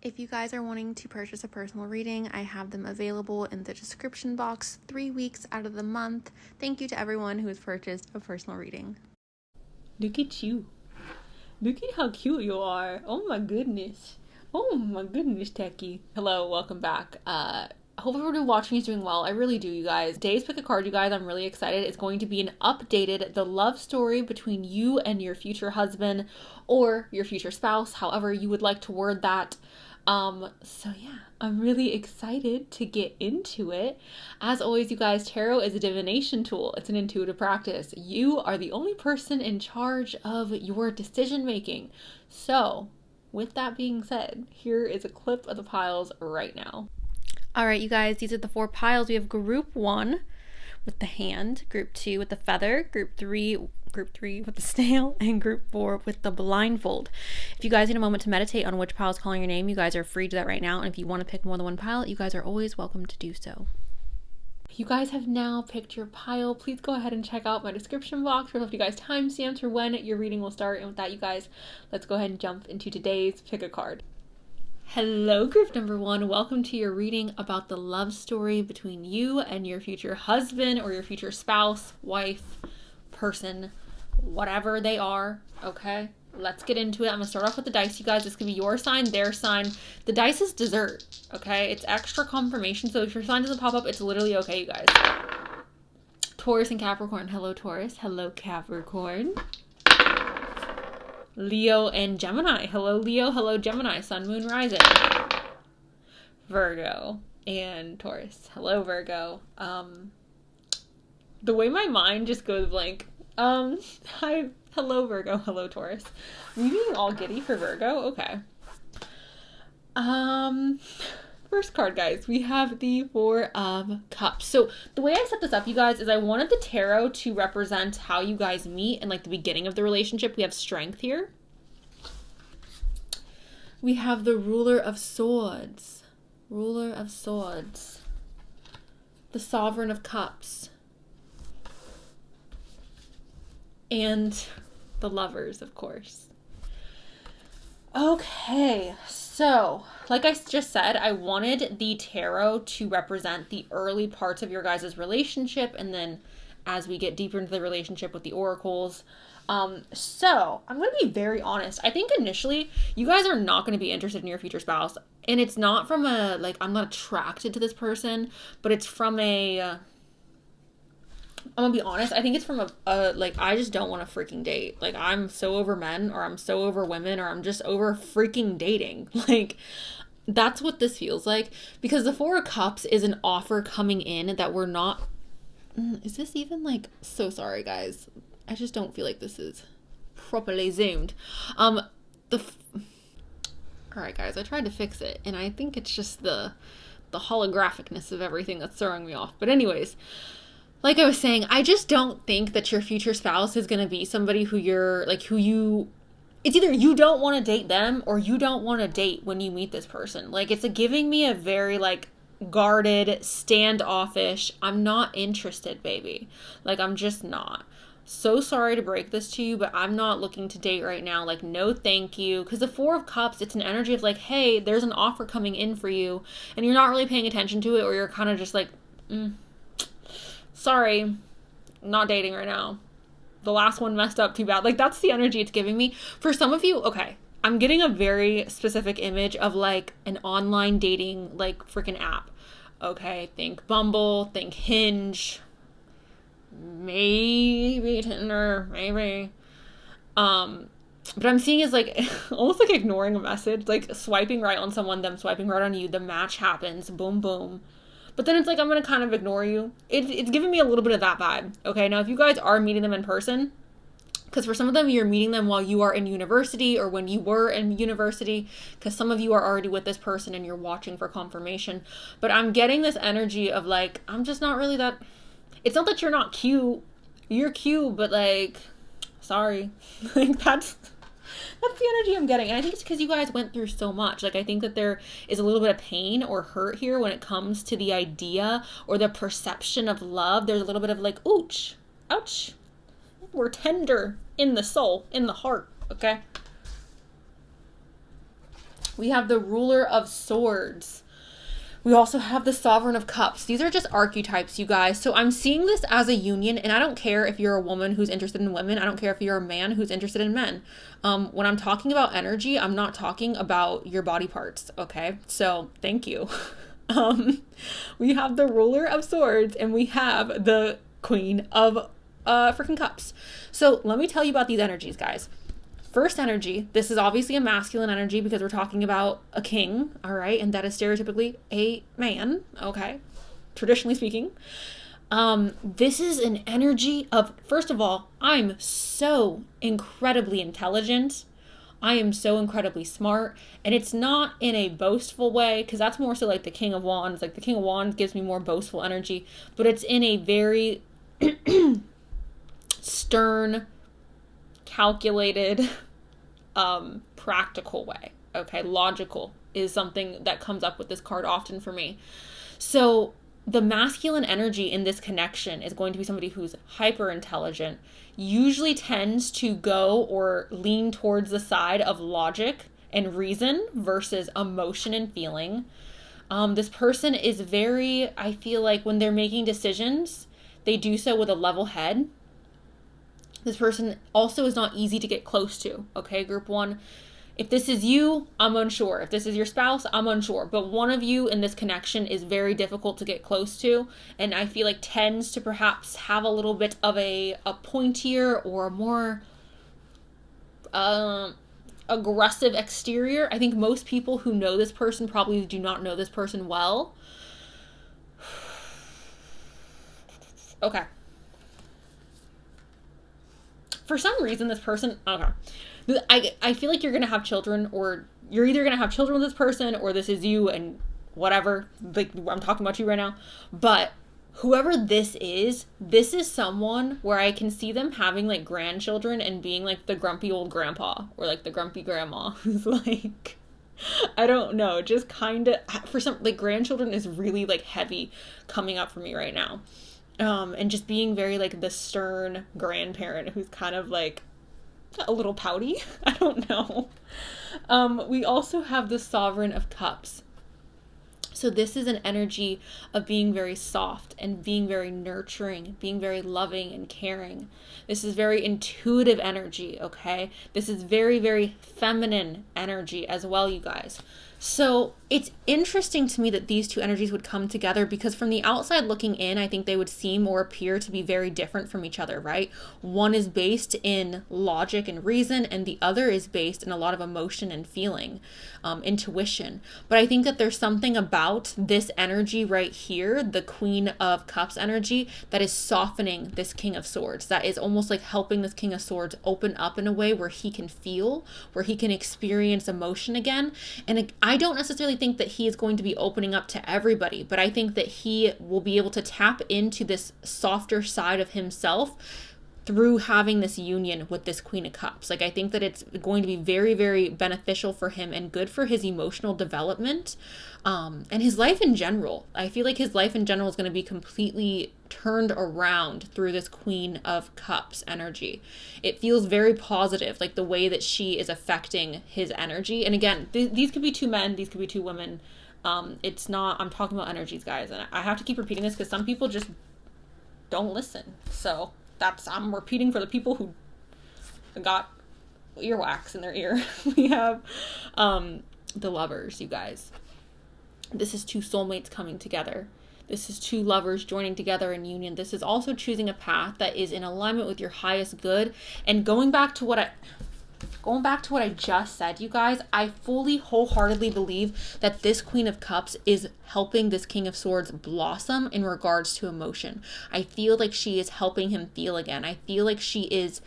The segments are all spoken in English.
If you guys are wanting to purchase a personal reading, I have them available in the description box 3 weeks out of the month. Thank you to everyone who has purchased a personal reading. Look at you. Look at how cute you are. Oh my goodness. Oh my goodness, Techie. Hello, welcome back. I hope everyone watching is doing well. I really do, you guys. Today's pick a card, you guys. I'm really excited. It's going to be an updated, the love story between you and your future husband or your future spouse, however you would like to word that. So yeah, I'm really excited to get into it. As always, you guys, tarot is a divination tool. It's an intuitive practice. You are the only person in charge of your decision making. So with that being said, here is a clip of the piles right now. All right, you guys, these are the 4 piles. We have group 1 with the hand, group 2 with the feather, group 3 with the snail, and group 4 with the blindfold. If you guys need a moment to meditate on which pile is calling your name, you guys are free to do that right now. And if you want to pick more than one pile, you guys are always welcome to do so. You guys have now picked your pile. Please go ahead and check out my description box for if you guys timestamps for when your reading will start. And with that, you guys, let's go ahead and jump into today's pick a card. Hello, group number 1. Welcome to your reading about the love story between you and your future husband or your future spouse, wife, person, whatever they are. Okay, let's get into it. I'm gonna start off with the dice, you guys. This could be your sign, their sign. The dice is dessert. Okay, it's extra confirmation. So if your sign doesn't pop up, it's literally okay, you guys. Taurus and Capricorn. Hello, Taurus. Hello, Capricorn. Leo and Gemini. Hello, Leo. Hello, Gemini. Sun, Moon, Rising. Virgo and Taurus. Hello, Virgo. The way my mind just goes blank. Hi. Hello, Virgo. Hello, Taurus. Are you being all giddy for Virgo? Okay. First card, guys. We have the 4 of Cups. So the way I set this up, you guys, is I wanted the tarot to represent how you guys meet and like the beginning of the relationship. We have Strength here. We have the Ruler of Swords. Ruler of Swords. The Sovereign of Cups. And the Lovers, of course. Okay, so like I just said, I wanted the tarot to represent the early parts of your guys' relationship, and then as we get deeper into the relationship with the oracles. So I'm going to be very honest. I think initially you guys are not going to be interested in your future spouse, and it's not from a, like, I'm not attracted to this person, but it's from a, I'm gonna be honest, I think it's from a like, I just don't want to freaking date. Like, I'm so over men, or I'm so over women, or I'm just over freaking dating. Like, that's what this feels like. Because the 4 of Cups is an offer coming in that we're not... Is this even, like... So sorry, guys. I just don't feel like this is properly zoomed. Alright, guys, I tried to fix it, and I think it's just the holographicness of everything that's throwing me off. But anyways... Like I was saying, I just don't think that your future spouse is going to be somebody who you're, like, it's either you don't want to date them or you don't want to date when you meet this person. Like, it's giving me a very, like, guarded, standoffish, I'm not interested, baby. Like, I'm just not. So sorry to break this to you, but I'm not looking to date right now. Like, no thank you. Because the 4 of Cups, it's an energy of, like, hey, there's an offer coming in for you, and you're not really paying attention to it, or you're kind of just like, sorry, not dating right now. The last one messed up too bad. Like, that's the energy it's giving me. For some of you, okay, I'm getting a very specific image of, like, an online dating, like, freaking app. Okay, think Bumble, think Hinge, maybe Tinder, maybe. But I'm seeing is, like, almost like ignoring a message, like swiping right on someone, them swiping right on you, the match happens, boom, boom. But then it's like, I'm going to kind of ignore you. It's giving me a little bit of that vibe. Okay, now if you guys are meeting them in person, because for some of them, you're meeting them while you are in university or when you were in university, because some of you are already with this person and you're watching for confirmation. But I'm getting this energy of, like, I'm just not really that... It's not that you're not cute. You're cute, but, like, sorry. Like, that's the energy I'm getting. And I think it's because you guys went through so much. Like, I think that there is a little bit of pain or hurt here when it comes to the idea or the perception of love. There's a little bit of, like, ouch, ouch. We're tender in the soul, in the heart, okay? We have the Ruler of Swords. We also have the Sovereign of Cups. These are just archetypes, you guys. So I'm seeing this as a union, and I don't care if you're a woman who's interested in women. I don't care if you're a man who's interested in men. When I'm talking about energy, I'm not talking about your body parts, okay? So thank you. We have the Ruler of Swords, and we have the Queen of freaking Cups. So let me tell you about these energies, guys. First energy, this is obviously a masculine energy because we're talking about a king, all right? And that is stereotypically a man, okay? Traditionally speaking. This is an energy of, first of all, I'm so incredibly intelligent. I am so incredibly smart. And it's not in a boastful way, because that's more so like the King of Wands. Like the King of Wands gives me more boastful energy, but it's in a very stern, calculated, practical way. Okay, logical is something that comes up with this card often for me. So the masculine energy in this connection is going to be somebody who's hyper intelligent, usually tends to go or lean towards the side of logic and reason versus emotion and feeling. This person is very, I feel like when they're making decisions, they do so with a level head. This person also is not easy to get close to, okay, group one. If this is you, I'm unsure. If this is your spouse, I'm unsure. But one of you in this connection is very difficult to get close to, and I feel like tends to perhaps have a little bit of a pointier or a more aggressive exterior. I think most people who know this person probably do not know this person well. Okay. For some reason, this person, okay. I feel like you're going to have children, or you're either going to have children with this person, or this is you and whatever. Like, I'm talking about you right now. But whoever this is someone where I can see them having like grandchildren and being like the grumpy old grandpa or like the grumpy grandma who's like, I don't know, just kind of, for some, like grandchildren is really like heavy coming up for me right now. And just being very like the stern grandparent who's kind of like a little pouty. I don't know. We also have the Sovereign of Cups. So this is an energy of being very soft and being very nurturing, being very loving and caring. This is very intuitive energy, okay? This is very, very feminine energy as well, you guys. So it's interesting to me that these two energies would come together, because from the outside looking in, I think they would seem or appear to be very different from each other, right? One is based in logic and reason, and the other is based in a lot of emotion and feeling, intuition. But I think that there's something about this energy right here, the Queen of Cups energy, that is softening this King of Swords. That is almost like helping this King of Swords open up in a way where he can feel, where he can experience emotion again. And I don't necessarily think that he is going to be opening up to everybody, but I think that he will be able to tap into this softer side of himself through having this union with this Queen of Cups. Like, I think that it's going to be very, very beneficial for him and good for his emotional development, and his life in general. I feel like his life in general is going to be completely turned around through this Queen of Cups energy. It feels very positive, like the way that she is affecting his energy. And again, these could be two men, these could be two women. It's not, I'm talking about energies, guys. And I have to keep repeating this because some people just don't listen. So I'm repeating for the people who got earwax in their ear. We have the Lovers, you guys. This is two soulmates coming together. This is two lovers joining together in union. This is also choosing a path that is in alignment with your highest good. And going back to what I just said, you guys, I fully, wholeheartedly believe that this Queen of Cups is helping this King of Swords blossom in regards to emotion. I feel like she is helping him feel again. I feel like she is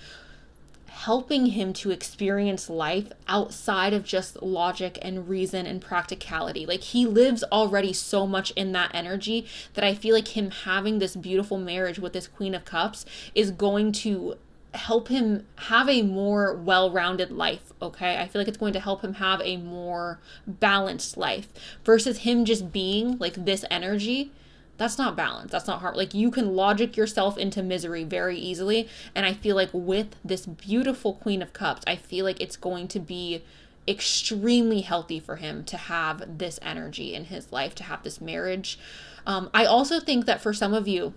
helping him to experience life outside of just logic and reason and practicality. Like, he lives already so much in that energy that I feel like him having this beautiful marriage with this Queen of Cups is going to help him have a more well-rounded life, okay? I feel like it's going to help him have a more balanced life versus him just being like this energy. That's not balance. That's not hard. Like, you can logic yourself into misery very easily. And I feel like with this beautiful Queen of Cups, I feel like it's going to be extremely healthy for him to have this energy in his life, to have this marriage. I also think that for some of you,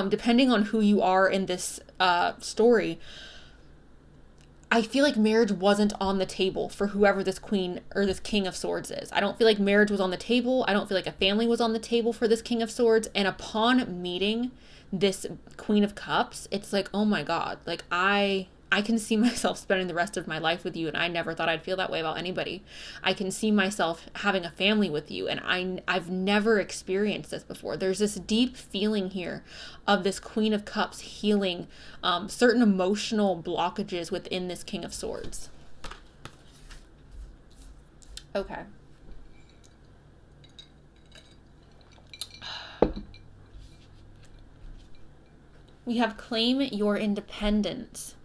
depending on who you are in this story, I feel like marriage wasn't on the table for whoever this queen or this king of swords is. I don't feel like marriage was on the table. I don't feel like a family was on the table for this king of swords. And upon meeting this queen of cups, it's like, oh my God, like I can see myself spending the rest of my life with you, and I never thought I'd feel that way about anybody. I can see myself having a family with you, and I've never experienced this before. There's this deep feeling here of this Queen of Cups healing certain emotional blockages within this King of Swords. Okay. We have claim your independence.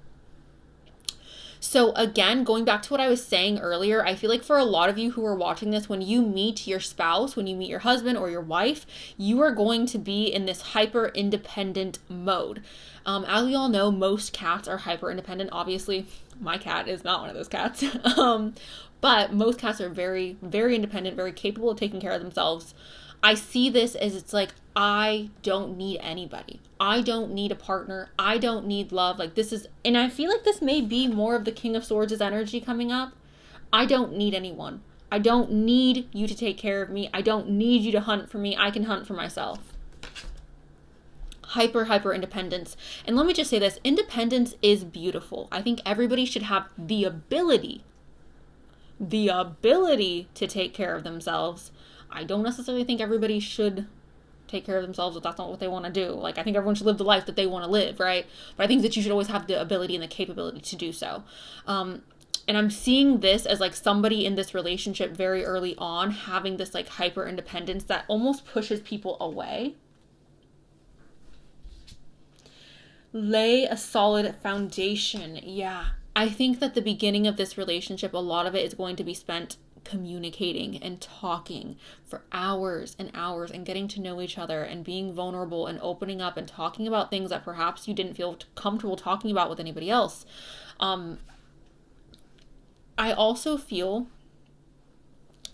So again, going back to what I was saying earlier, I feel like for a lot of you who are watching this, when you meet your spouse, when you meet your husband or your wife, you are going to be in this hyper independent mode. As we all know, most cats are hyper independent. Obviously, my cat is not one of those cats. But most cats are very, very independent, very capable of taking care of themselves. I see this as it's like, I don't need anybody. I don't need a partner. I don't need love. Like this is, and I feel like this may be more of the King of Swords' energy coming up. I don't need anyone. I don't need you to take care of me. I don't need you to hunt for me. I can hunt for myself. Hyper independence. And let me just say this, independence is beautiful. I think everybody should have the ability to take care of themselves. I don't necessarily think everybody should take care of themselves if that's not what they want to do. Like, I think everyone should live the life that they want to live, right? But I think that you should always have the ability and the capability to do so. And I'm seeing this as like somebody in this relationship very early on having this like hyper independence that almost pushes people away. Lay a solid foundation. Yeah. I think that the beginning of this relationship, a lot of it is going to be spent communicating and talking for hours and hours and getting to know each other and being vulnerable and opening up and talking about things that perhaps you didn't feel comfortable talking about with anybody else. I also feel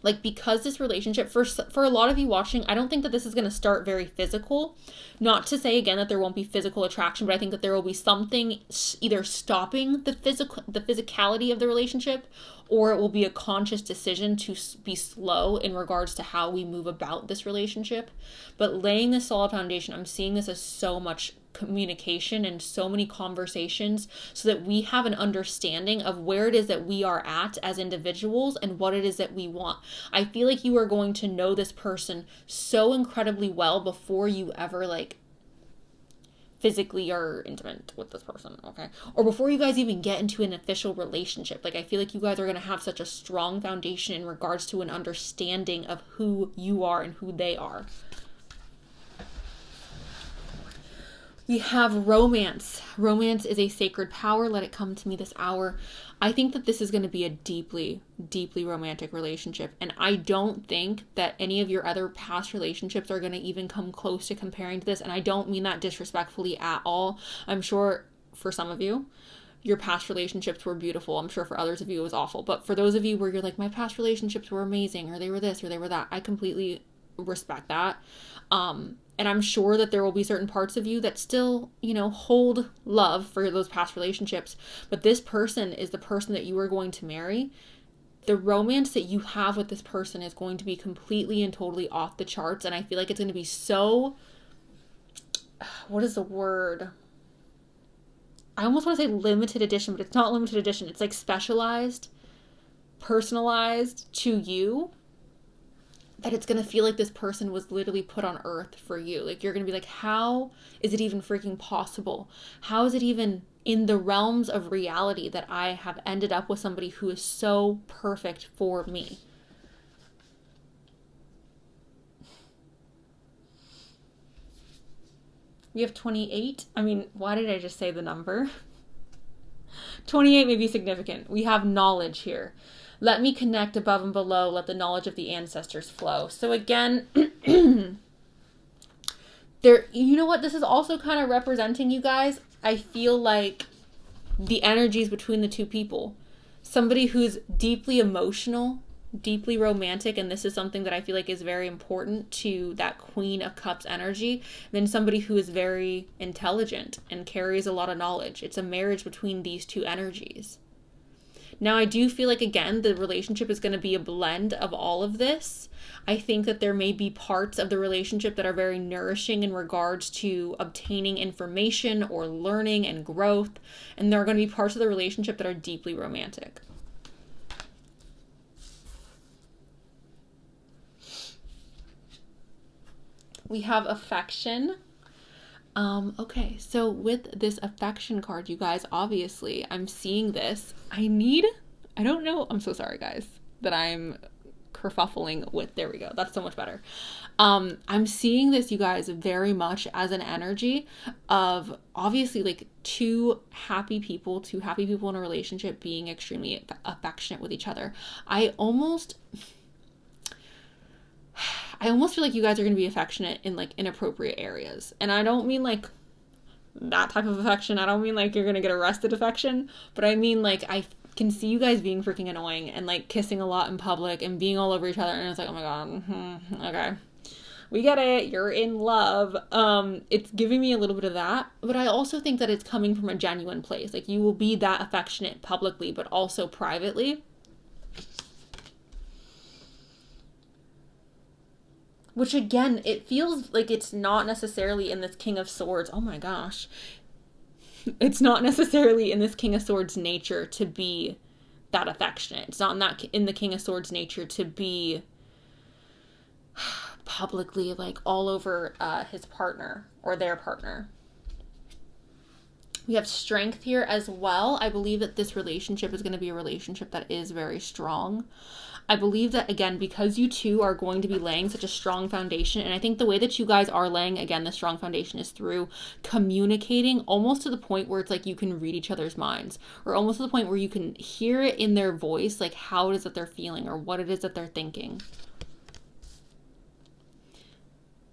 like because this relationship, for a lot of you watching, I don't think that this is going to start very physical. Not to say again that there won't be physical attraction, but I think that there will be something either stopping the physicality of the relationship, or it will be a conscious decision to be slow in regards to how we move about this relationship. But laying this solid foundation, I'm seeing this as so much communication and so many conversations so that we have an understanding of where it is that we are at as individuals and what it is that we want. I feel like you are going to know this person so incredibly well before you ever like physically are intimate with this person, okay? Or before you guys even get into an official relationship. Like, I feel like you guys are going to have such a strong foundation in regards to an understanding of who you are and who they are. We have romance. Romance is a sacred power. Let it come to me this hour. I think that this is going to be a deeply, deeply romantic relationship. And I don't think that any of your other past relationships are going to even come close to comparing to this. And I don't mean that disrespectfully at all. I'm sure for some of you, your past relationships were beautiful. I'm sure for others of you it was awful. But for those of you where you're like, my past relationships were amazing, or they were this, or they were that, I completely respect that. And I'm sure that there will be certain parts of you that still, hold love for those past relationships. But this person is the person that you are going to marry. The romance that you have with this person is going to be completely and totally off the charts. And I feel like it's going to be so, what is the word? I almost want to say limited edition, but it's not limited edition. It's like specialized, personalized to you. That it's going to feel like this person was literally put on earth for you. Like, you're going to be like, how is it even freaking possible? How is it even in the realms of reality that I have ended up with somebody who is so perfect for me? We have 28. I mean, why did I just say the number? 28 may be significant. We have knowledge here. Let me connect above and below. Let the knowledge of the ancestors flow. So again, you know what? This is also kind of representing you guys. I feel like the energies between the two people. somebody who's deeply emotional, deeply romantic, and this is something that I feel like is very important to that Queen of Cups energy, then somebody who is very intelligent and carries a lot of knowledge. It's a marriage between these two energies. Now, I do feel like, again, the relationship is going to be a blend of all of this. I think that there may be parts of the relationship that are very nourishing in regards to obtaining information or learning and growth. And there are going to be parts of the relationship that are deeply romantic. We have affection. Okay, so with this affection card, you guys, obviously, I'm seeing this. I don't know. I'm so sorry, guys, that I'm kerfuffling with. There we go. That's so much better. I'm seeing this, you guys, very much as an energy of obviously like two happy people in a relationship being extremely affectionate with each other. I almost feel like you guys are going to be affectionate in like inappropriate areas. And I don't mean like that type of affection. I don't mean like you're going to get arrested affection, but I mean like I can see you guys being freaking annoying and like kissing a lot in public and being all over each other. And it's like, oh my God, okay. We get it. You're in love. It's giving me a little bit of that, but I also think that it's coming from a genuine place. Like you will be that affectionate publicly, but also privately. Which again, it feels like it's not necessarily in this King of Swords. Oh my gosh. It's not necessarily in this King of Swords nature to be that affectionate. It's not in the King of Swords nature to be publicly like all over his partner or their partner. We have strength here as well. I believe that this relationship is going to be a relationship that is very strong. I believe that, again, because you two are going to be laying such a strong foundation, and I think the way that you guys are laying, again, the strong foundation is through communicating almost to the point where it's like you can read each other's minds, or almost to the point where you can hear it in their voice, like how it is that they're feeling or what it is that they're thinking.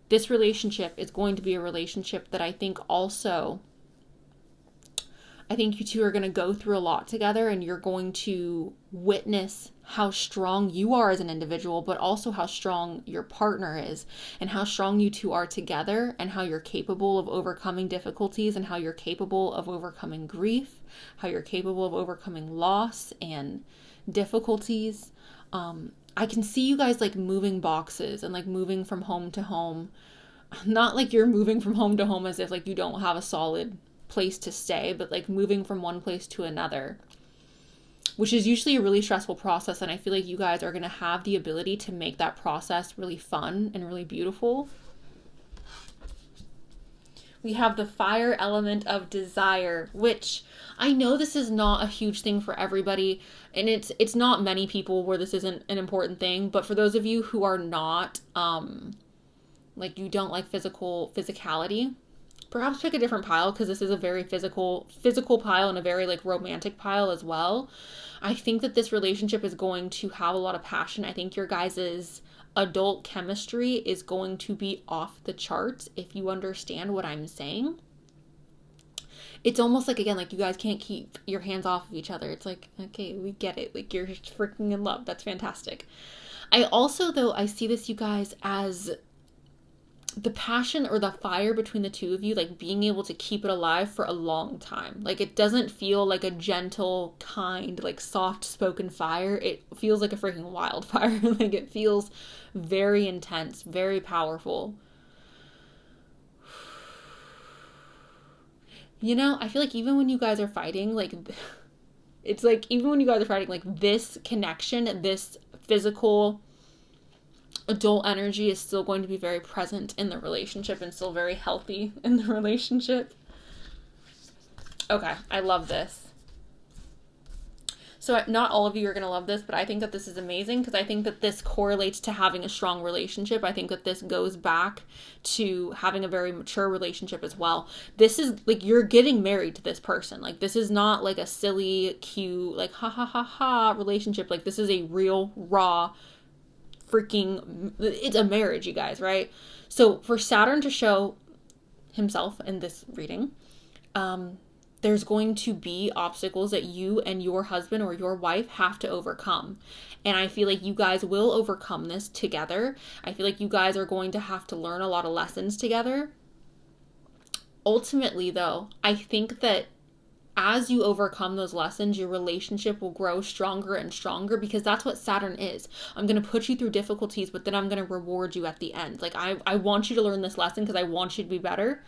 This relationship is going to be a relationship that I think you two are going to go through a lot together, and you're going to witness how strong you are as an individual, but also how strong your partner is and how strong you two are together and how you're capable of overcoming difficulties and how you're capable of overcoming grief, how you're capable of overcoming loss and difficulties. I can see you guys like moving boxes and like moving from home to home. Not like you're moving from home to home as if like you don't have a solid place to stay, but like moving from one place to another, which is usually a really stressful process. And I feel like you guys are going to have the ability to make that process really fun and really beautiful. We have the fire element of desire, which I know this is not a huge thing for everybody, and it's not many people where this isn't an important thing, but for those of you who are not like you don't like physicality, perhaps pick a different pile, because this is a very physical pile and a very like romantic pile as well. I think that this relationship is going to have a lot of passion. I think your guys's adult chemistry is going to be off the charts, if you understand what I'm saying. It's almost like, again, like you guys can't keep your hands off of each other. It's like, okay, we get it. Like you're freaking in love. That's fantastic. I also, though, I see this, you guys, as the passion or the fire between the two of you, like being able to keep it alive for a long time. Like it doesn't feel like a gentle, kind, like soft spoken fire. It feels like a freaking wildfire. Like it feels very intense, very powerful. You know, I feel like even when you guys are fighting, like it's like even when you guys are fighting, like this connection, this physical adult energy is still going to be very present in the relationship and still very healthy in the relationship. Okay, I love this. So not all of you are going to love this, but I think that this is amazing because I think that this correlates to having a strong relationship. I think that this goes back to having a very mature relationship as well. This is like you're getting married to this person. Like this is not like a silly, cute, like ha ha ha ha relationship. Like this is a real, raw, freaking, it's a marriage, you guys, right? So for Saturn to show himself in this reading, there's going to be obstacles that you and your husband or your wife have to overcome. And I feel like you guys will overcome this together. I feel like you guys are going to have to learn a lot of lessons together. Ultimately, though, I think that as you overcome those lessons, your relationship will grow stronger and stronger, because that's what Saturn is. I'm going to put you through difficulties, but then I'm going to reward you at the end. Like, I want you to learn this lesson because I want you to be better.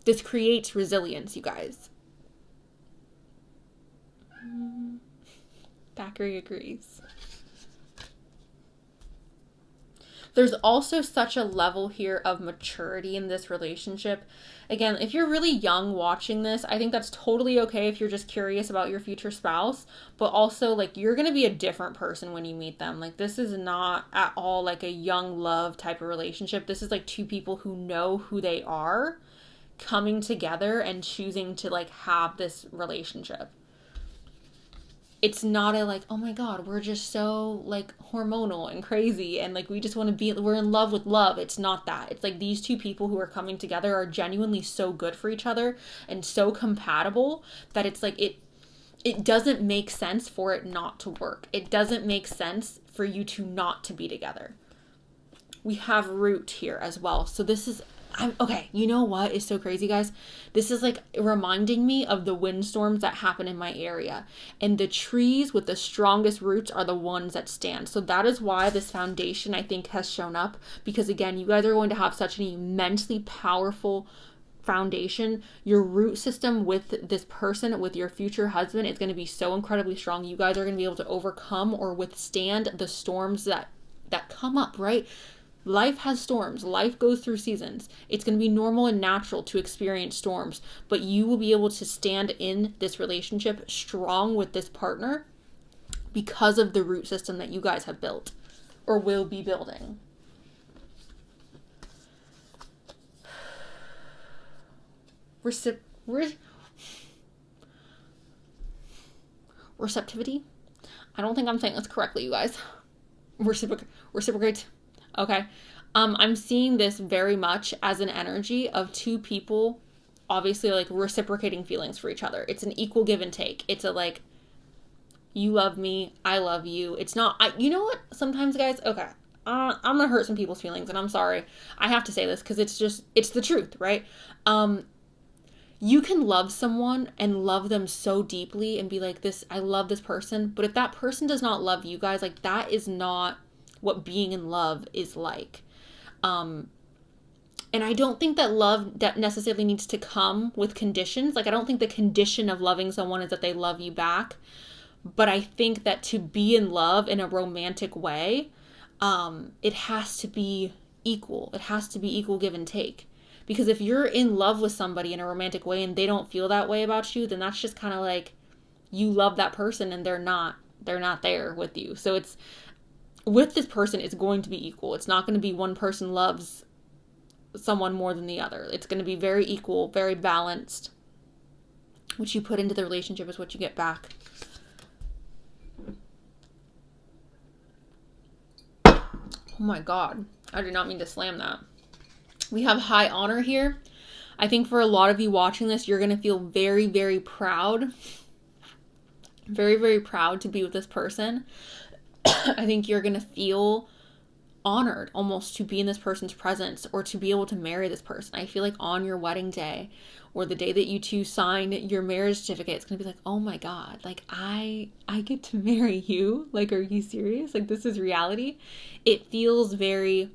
This creates resilience, you guys. Thackeray agrees. There's also such a level here of maturity in this relationship. Again, if you're really young watching this, I think that's totally okay if you're just curious about your future spouse. But also, like, you're going to be a different person when you meet them. Like, this is not at all like a young love type of relationship. This is like two people who know who they are coming together and choosing to like have this relationship. It's not a like, oh my God, we're just so like hormonal and crazy and like we just want to be, we're in love with love. It's not that. It's like these two people who are coming together are genuinely so good for each other and so compatible that it's like it doesn't make sense for it not to work. It doesn't make sense for you to not to be together. We have root here as well. So this is, okay, you know what is so crazy, guys? This is like reminding me of the windstorms that happen in my area. And the trees with the strongest roots are the ones that stand. So that is why this foundation, I think, has shown up. Because again, you guys are going to have such an immensely powerful foundation. Your root system with this person, with your future husband, is going to be so incredibly strong. You guys are going to be able to overcome or withstand the storms that come up, right? Life has storms. Life goes through seasons. It's going to be normal and natural to experience storms, but you will be able to stand in this relationship strong with this partner because of the root system that you guys have built or will be building. Receptivity? I don't think I'm saying this correctly, you guys. Reciprocate. Okay. I'm seeing this very much as an energy of two people obviously like reciprocating feelings for each other. It's an equal give and take. It's a like, you love me, I love you. It's not, you know what? Sometimes, guys, okay, I'm gonna hurt some people's feelings, and I'm sorry. I have to say this because it's the truth, right? You can love someone and love them so deeply and be like, this, I love this person. But if that person does not love you guys, like that is not what being in love is like. And I don't think that love that necessarily needs to come with conditions. Like, I don't think the condition of loving someone is that they love you back. But I think that to be in love in a romantic way, it has to be equal. It has to be equal give and take. Because if you're in love with somebody in a romantic way and they don't feel that way about you, then that's just kind of like you love that person and they're not there with you. So it's, with this person, it's going to be equal. It's not going to be one person loves someone more than the other. It's going to be very equal, very balanced. What you put into the relationship is what you get back. Oh my God. I did not mean to slam that. We have high honor here. I think for a lot of you watching this, you're going to feel very, very proud. Very, very proud to be with this person. I think you're going to feel honored almost to be in this person's presence or to be able to marry this person. I feel like on your wedding day or the day that you two sign your marriage certificate, it's going to be like, oh my God, like I get to marry you. Like, are you serious? Like, this is reality. It feels very,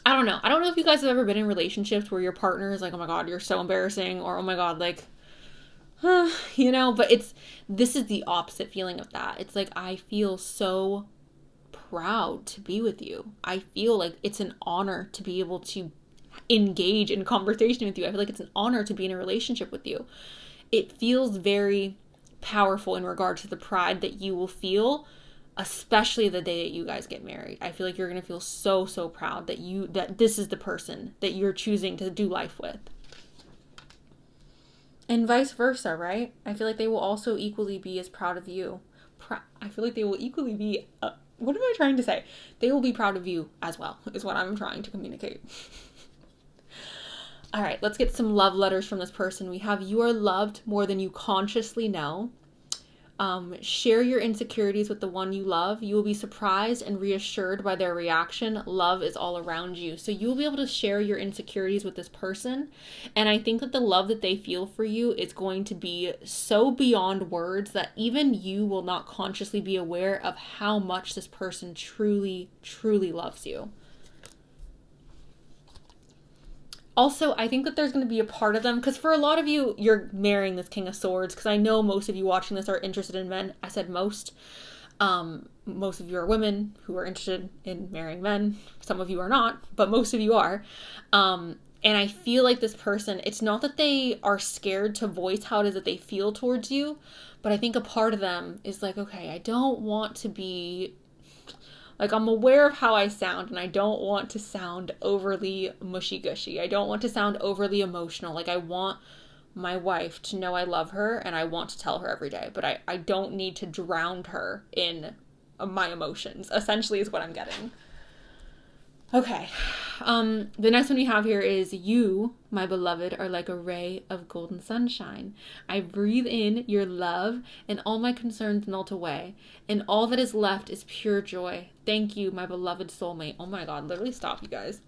I don't know. I don't know if you guys have ever been in relationships where your partner is like, oh my God, you're so embarrassing, or oh my God, like, you know, but this is the opposite feeling of that. It's like, I feel so proud to be with you. I feel like it's an honor to be able to engage in conversation with you. I feel like it's an honor to be in a relationship with you. It feels very powerful in regard to the pride that you will feel, especially the day that you guys get married. I feel like you're going to feel so, so proud that this is the person that you're choosing to do life with. And vice versa, right? I feel like they will also equally be as proud of you. I feel like they will equally be, what am I trying to say? They will be proud of you as well, is what I'm trying to communicate. All right, let's get some love letters from this person. We have, you are loved more than you consciously know. Share your insecurities with the one you love. You will be surprised and reassured by their reaction. Love is all around you. So you will be able to share your insecurities with this person. And I think that the love that they feel for you is going to be so beyond words that even you will not consciously be aware of how much this person truly, truly loves you. Also, I think that there's going to be a part of them, because for a lot of you, you're marrying this King of Swords, because I know most of you watching this are interested in men. I said most. Most of you are women who are interested in marrying men. Some of you are not, but most of you are. And I feel like this person, it's not that they are scared to voice how it is that they feel towards you, but I think a part of them is like, okay, I don't want to be... Like, I'm aware of how I sound, and I don't want to sound overly mushy-gushy. I don't want to sound overly emotional. Like, I want my wife to know I love her, and I want to tell her every day. But I don't need to drown her in my emotions, essentially is what I'm getting. Okay. The next one we have here is, you, my beloved, are like a ray of golden sunshine. I breathe in your love, and all my concerns melt away, and all that is left is pure joy. Thank you, my beloved soulmate. Oh my God, literally stop, you guys.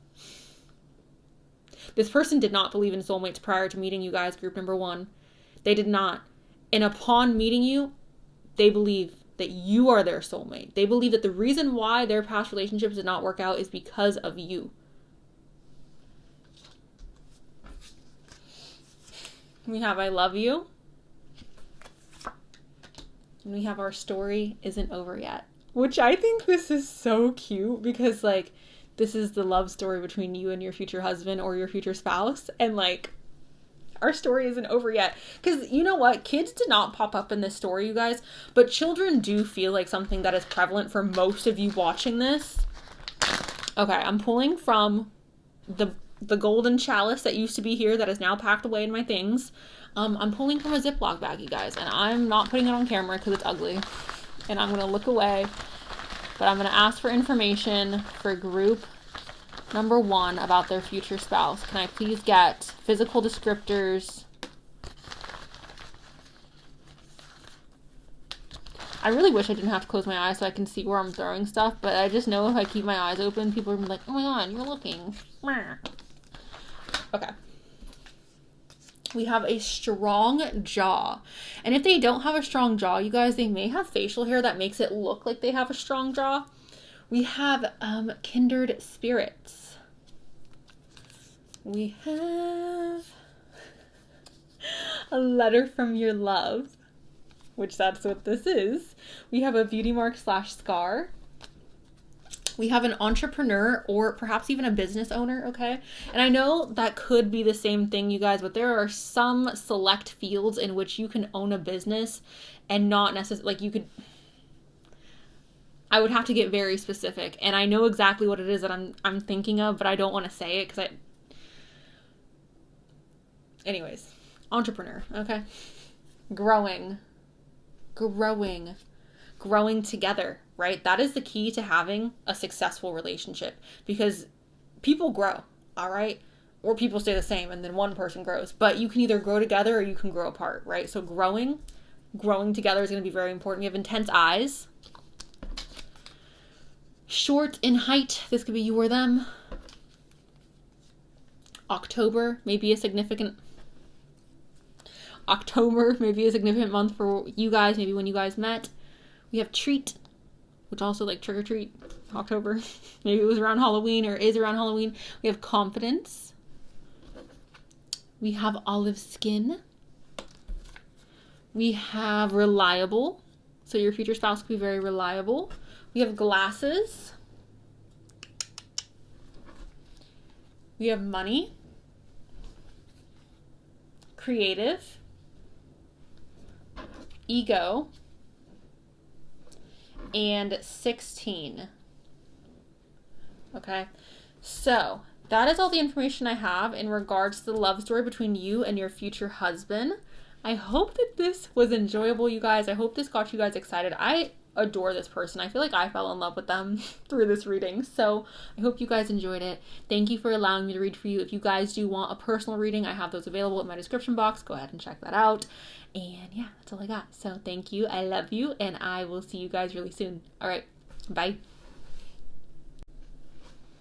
This person did not believe in soulmates prior to meeting you guys, group number 1. They did not. And upon meeting you, they believe that you are their soulmate. They believe that the reason why their past relationships did not work out is because of you. We have, I love you. And we have, our story isn't over yet. Which I think this is so cute, because like, this is the love story between you and your future husband or your future spouse. And like, our story isn't over yet. Because you know what? Kids did not pop up in this story, you guys. But children do feel like something that is prevalent for most of you watching this. Okay, I'm pulling from the golden chalice that used to be here that is now packed away in my things. I'm pulling from a Ziploc bag, you guys. And I'm not putting it on camera because it's ugly. And I'm going to look away. But I'm going to ask for information for group number 1 about their future spouse. Can I please get physical descriptors? I really wish I didn't have to close my eyes so I can see where I'm throwing stuff, but I just know if I keep my eyes open, people are going to be like, oh my God, you're looking. Okay. We have a strong jaw. And if they don't have a strong jaw, you guys, they may have facial hair that makes it look like they have a strong jaw. We have kindred spirits. We have a letter from your love, which that's what this is. We have a beauty mark / scar. We have an entrepreneur or perhaps even a business owner, okay? And I know that could be the same thing, you guys, but there are some select fields in which you can own a business and not necessarily, like you could... I would have to get very specific, and I know exactly what it is that I'm thinking of, but I don't want to say it because anyways, entrepreneur, okay? Growing together, right? That is the key to having a successful relationship, because people grow, all right? Or people stay the same and then one person grows, but you can either grow together or you can grow apart, right? So growing together is going to be very important. We have intense eyes. Short in height, this could be you or them. October may be a significant month for you guys, maybe when you guys met. We have treat, which also like trick or treat, October. Maybe it was around Halloween or is around Halloween. We have confidence. We have olive skin. We have reliable. So your future spouse could be very reliable. We have glasses. We have money. Creative. Ego. And 16. Okay, so that is all the information I have in regards to the love story between you and your future husband. I hope that this was enjoyable, you guys. I hope this got you guys excited. I adore this person. I feel like I fell in love with them through this reading. So I hope you guys enjoyed it. Thank you for allowing me to read for you. If you guys do want a personal reading, I have those available in my description box. Go ahead and check that out. And yeah, that's all I got. So thank you. I love you. And I will see you guys really soon. All right. Bye.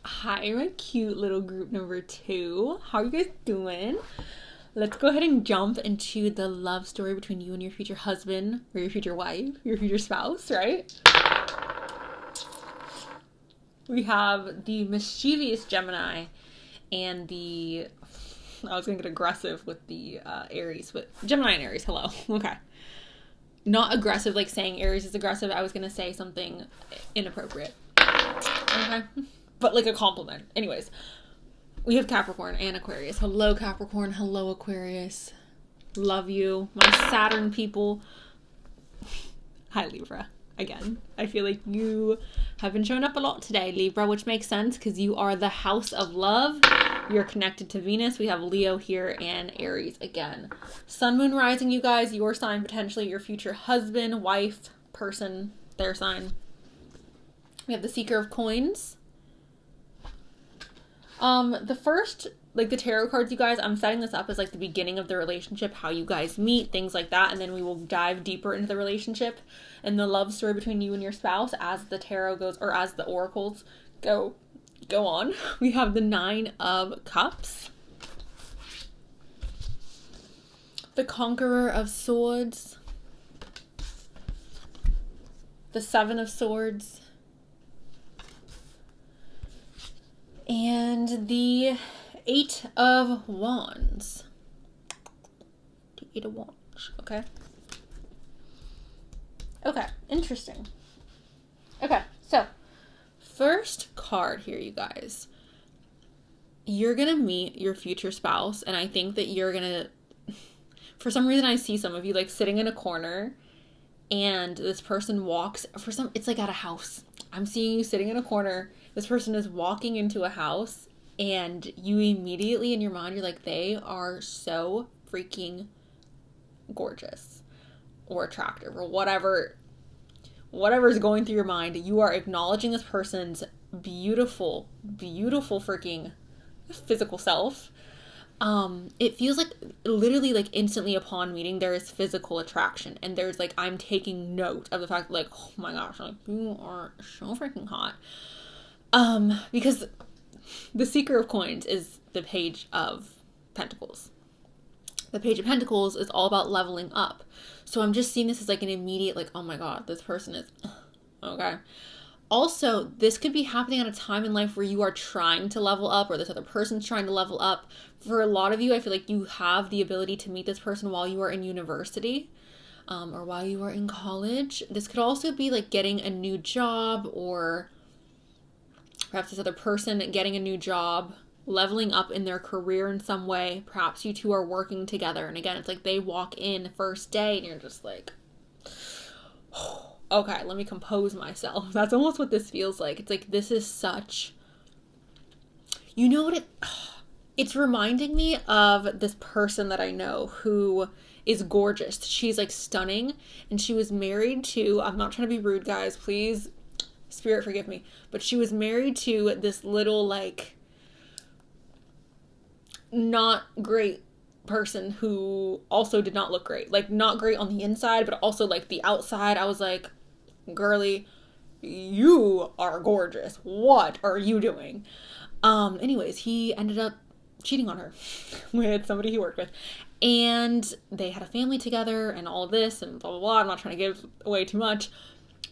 Hi, my cute little group number 2. How are you guys doing? Let's go ahead and jump into the love story between you and your future husband, or your future wife, your future spouse, right? We have the mischievous Gemini and the, I was gonna get aggressive with the Aries, but Gemini and Aries, hello. Okay. Not aggressive, like saying Aries is aggressive. I was gonna say something inappropriate. Okay. But like a compliment. Anyways. We have Capricorn and Aquarius. Hello, Capricorn. Hello, Aquarius. Love you. My Saturn people. Hi, Libra. Again, I feel like you have been showing up a lot today, Libra, which makes sense because you are the house of love. You're connected to Venus. We have Leo here and Aries again. Sun, Moon, Rising, you guys. Your sign, potentially your future husband, wife, person, their sign. We have the Seeker of Coins. The first, like the tarot cards, you guys, I'm setting this up as like the beginning of the relationship, how you guys meet, things like that, and then we will dive deeper into the relationship and the love story between you and your spouse as the tarot goes, or as the oracles go on. We have the 9 of Cups, the Conqueror of Swords, the 7 of Swords, and the 8 of Wands. The 8 of Wands, okay? Okay, interesting. Okay, so, first card here, you guys. You're gonna meet your future spouse, and I think that you're gonna, for some reason I see some of you like sitting in a corner, and this person walks, it's like at a house. I'm seeing you sitting in a corner. This person is walking into a house, and you immediately in your mind, you're like, they are so freaking gorgeous or attractive or whatever's going through your mind. You are acknowledging this person's beautiful, beautiful freaking physical self. It feels like literally like instantly upon meeting, there is physical attraction, and there's like, I'm taking note of the fact like, oh my gosh, like you are so freaking hot. Because the Seeker of Coins is the Page of Pentacles. The Page of Pentacles is all about leveling up. So I'm just seeing this as like an immediate, like, oh my God, this person is, okay. Also, this could be happening at a time in life where you are trying to level up, or this other person's trying to level up. For a lot of you, I feel like you have the ability to meet this person while you are in university, or while you are in college. This could also be like getting a new job, or perhaps this other person getting a new job, leveling up in their career in some way. Perhaps you two are working together. And again, it's like they walk in first day and you're just like, okay, let me compose myself. That's almost what this feels like. It's like, this is such, you know what it's reminding me of this person that I know who is gorgeous. She's like stunning, and she was married to, I'm not trying to be rude, guys, please, Spirit forgive me, but she was married to this little like not great person who also did not look great. Like, not great on the inside, but also like the outside. I was like, girly, you are gorgeous. What are you doing? Anyways, he ended up cheating on her with somebody he worked with. And they had a family together and all of this and blah, blah, blah. I'm not trying to give away too much.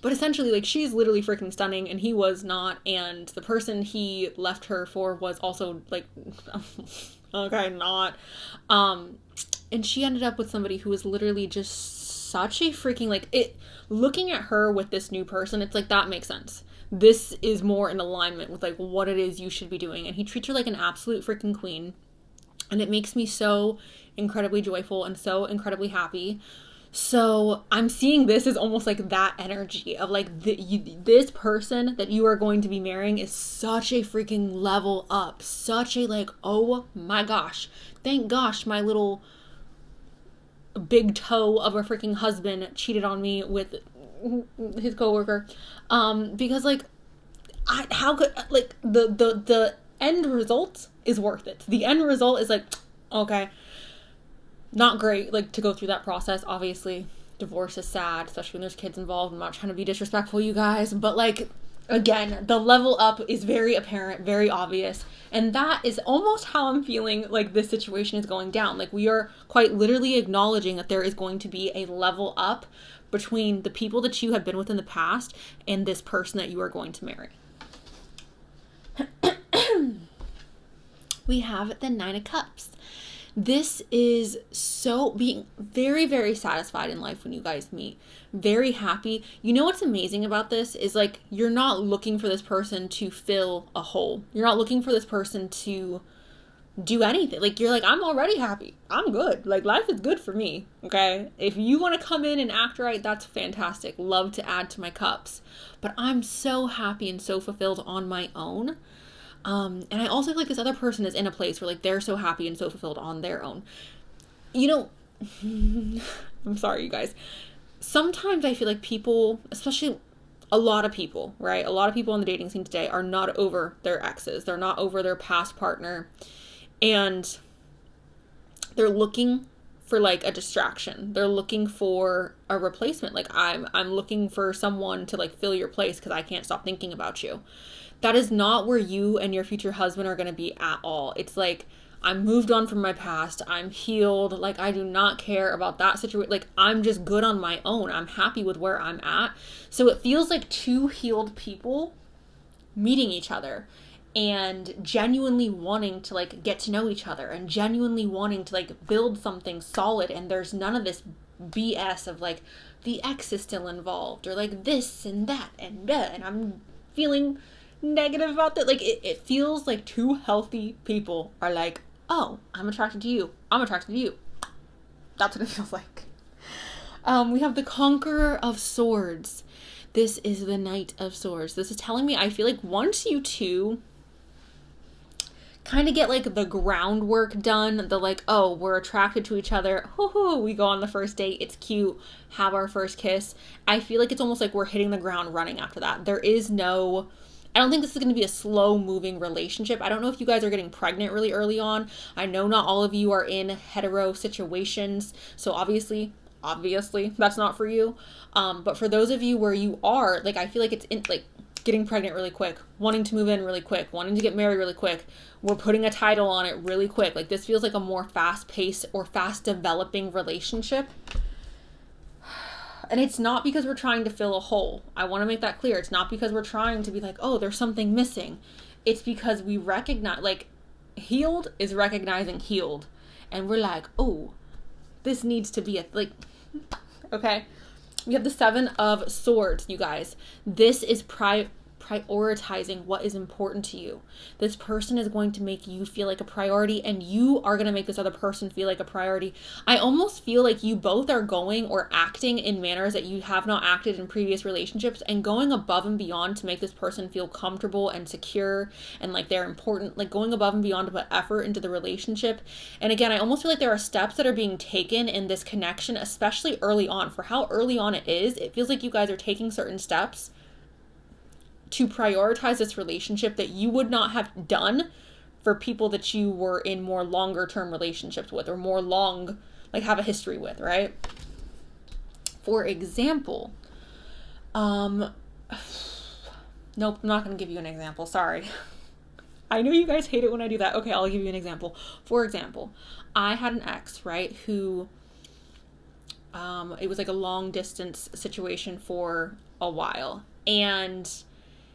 But essentially, like, she's literally freaking stunning, and he was not, and the person he left her for was also, like, okay, not. And she ended up with somebody who was literally just such a freaking, like, it, looking at her with this new person, it's like, that makes sense. This is more in alignment with, like, what it is you should be doing. And he treats her like an absolute freaking queen. And it makes me so incredibly joyful and so incredibly happy. So I'm seeing this as almost like that energy of like this person that you are going to be marrying is such a freaking level up, such a like, oh my gosh, thank gosh my little big toe of a freaking husband cheated on me with his coworker, because like, how could, like, the end result is worth it. The end result is like, okay, not great, like, to go through that process. Obviously, divorce is sad, especially when there's kids involved. I'm not trying to be disrespectful, you guys, but like, again, the level up is very apparent, very obvious, and that is almost how I'm feeling like this situation is going down. Like, we are quite literally acknowledging that there is going to be a level up between the people that you have been with in the past and this person that you are going to marry. We have the Nine of Cups. This is so being very, very satisfied in life when you guys meet. Very happy. You know what's amazing about this is, like, you're not looking for this person to fill a hole. You're not looking for this person to do anything. Like, you're like, I'm already happy. I'm good. Like, life is good for me. Okay? If you want to come in and act right, that's fantastic. Love to add to my cups. But I'm so happy and so fulfilled on my own. And I also feel like this other person is in a place where, like, they're so happy and so fulfilled on their own. You know, I'm sorry, you guys. Sometimes I feel like people, especially a lot of people, right? A lot of people on the dating scene today are not over their exes. They're not over their past partner. And they're looking for, like, a distraction. They're looking for a replacement. Like, I'm looking for someone to, like, fill your place because I can't stop thinking about you. That is not where you and your future husband are going to be at all. It's like, I'm moved on from my past. I'm healed. Like, I do not care about that situation. Like, I'm just good on my own. I'm happy with where I'm at. So it feels like two healed people meeting each other and genuinely wanting to, like, get to know each other and genuinely wanting to, like, build something solid. And there's none of this BS of, like, the ex is still involved or, like, this and that and that. And I'm feeling negative about that. Like, it feels like two healthy people are like, oh, I'm attracted to you. I'm attracted to you. That's what it feels like. We have the Conqueror of Swords. This is the Knight of Swords. This is telling me, I feel like once you two kind of get, like, the groundwork done, the, like, oh, we're attracted to each other, we go on the first date, it's cute, have our first kiss, I feel like it's almost like we're hitting the ground running after that. There is no, I don't think this is going to be a slow-moving relationship. I don't know if you guys are getting pregnant really early on. I know not all of you are in hetero situations, so obviously, that's not for you. But for those of you where you are, like, I feel like it's in, like, getting pregnant really quick, wanting to move in really quick, wanting to get married really quick. We're putting a title on it really quick. Like, this feels like a more fast-paced or fast-developing relationship. And it's not because we're trying to fill a hole. I want to make that clear. It's not because we're trying to be like, oh, there's something missing. It's because we recognize, like, healed is recognizing healed. And we're like, oh, this needs to be like, okay. We have the Seven of Swords, you guys. This is prioritizing what is important to you. This person is going to make you feel like a priority, and you are going to make this other person feel like a priority. I almost feel like you both are going or acting in manners that you have not acted in previous relationships and going above and beyond to make this person feel comfortable and secure and like they're important, like going above and beyond to put effort into the relationship. And again, I almost feel like there are steps that are being taken in this connection, especially early on. For how early on it is, it feels like you guys are taking certain steps to prioritize this relationship that you would not have done for people that you were in more longer term relationships with or more long, like, have a history with, right? For example, nope, I'm not going to give you an example. Sorry. I know you guys hate it when I do that. Okay, I'll give you an example. For example, I had an ex, right, who, it was like a long distance situation for a while, and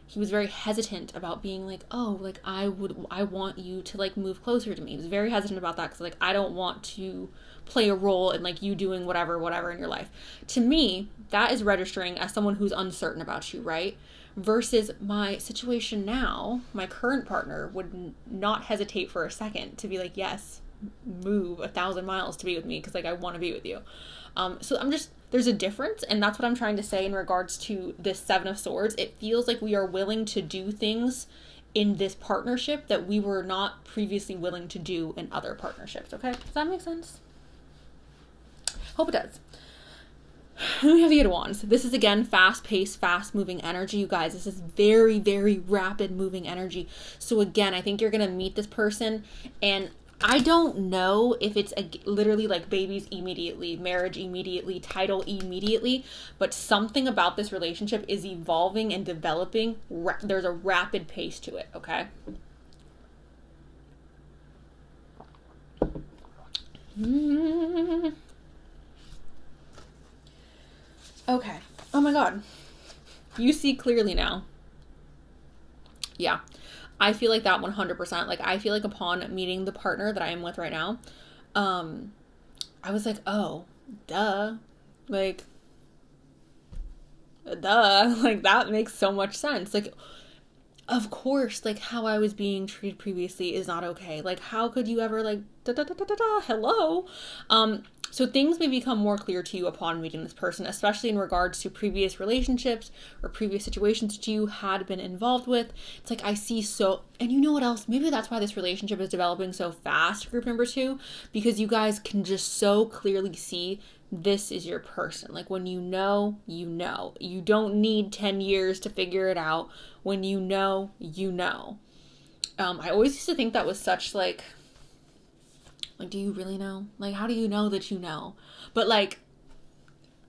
he was very hesitant about being like, oh, like, I want you to, like, move closer to me. He was very hesitant about that because, like, I don't want to play a role in, like, you doing whatever in your life. To me, that is registering as someone who's uncertain about you, right? Versus my situation now, my current partner would not hesitate for a second to be like, yes, move 1,000 miles to be with me because, like, I want to be with you. So there's a difference, and that's what I'm trying to say in regards to this Seven of Swords. It feels like we are willing to do things in this partnership that we were not previously willing to do in other partnerships, okay? Does that make sense? Hope it does. Then we have the Eight of Wands. This is, again, fast-paced, fast-moving energy, you guys. This is very, very rapid moving energy. So again, I think you're going to meet this person, and I don't know if it's literally like babies immediately, marriage immediately, title immediately, but something about this relationship is evolving and developing. There's a rapid pace to it, okay? Okay. Oh my God. You see clearly now. Yeah. I feel like that 100%. Like, I feel like upon meeting the partner that I am with right now, I was like, oh, duh. Like, duh. Like, that makes so much sense. Like, of course, like, how I was being treated previously is not okay. Like, how could you ever, like, hello? So things may become more clear to you upon meeting this person, especially in regards to previous relationships or previous situations that you had been involved with. It's like, I see so, and you know what else? Maybe that's why this relationship is developing so fast, group number 2, because you guys can just so clearly see this is your person. Like, when you know, you know. You don't need 10 years to figure it out. When you know, you know. I always used to think that was such, like, do you really know? Like, how do you know that you know? But, like,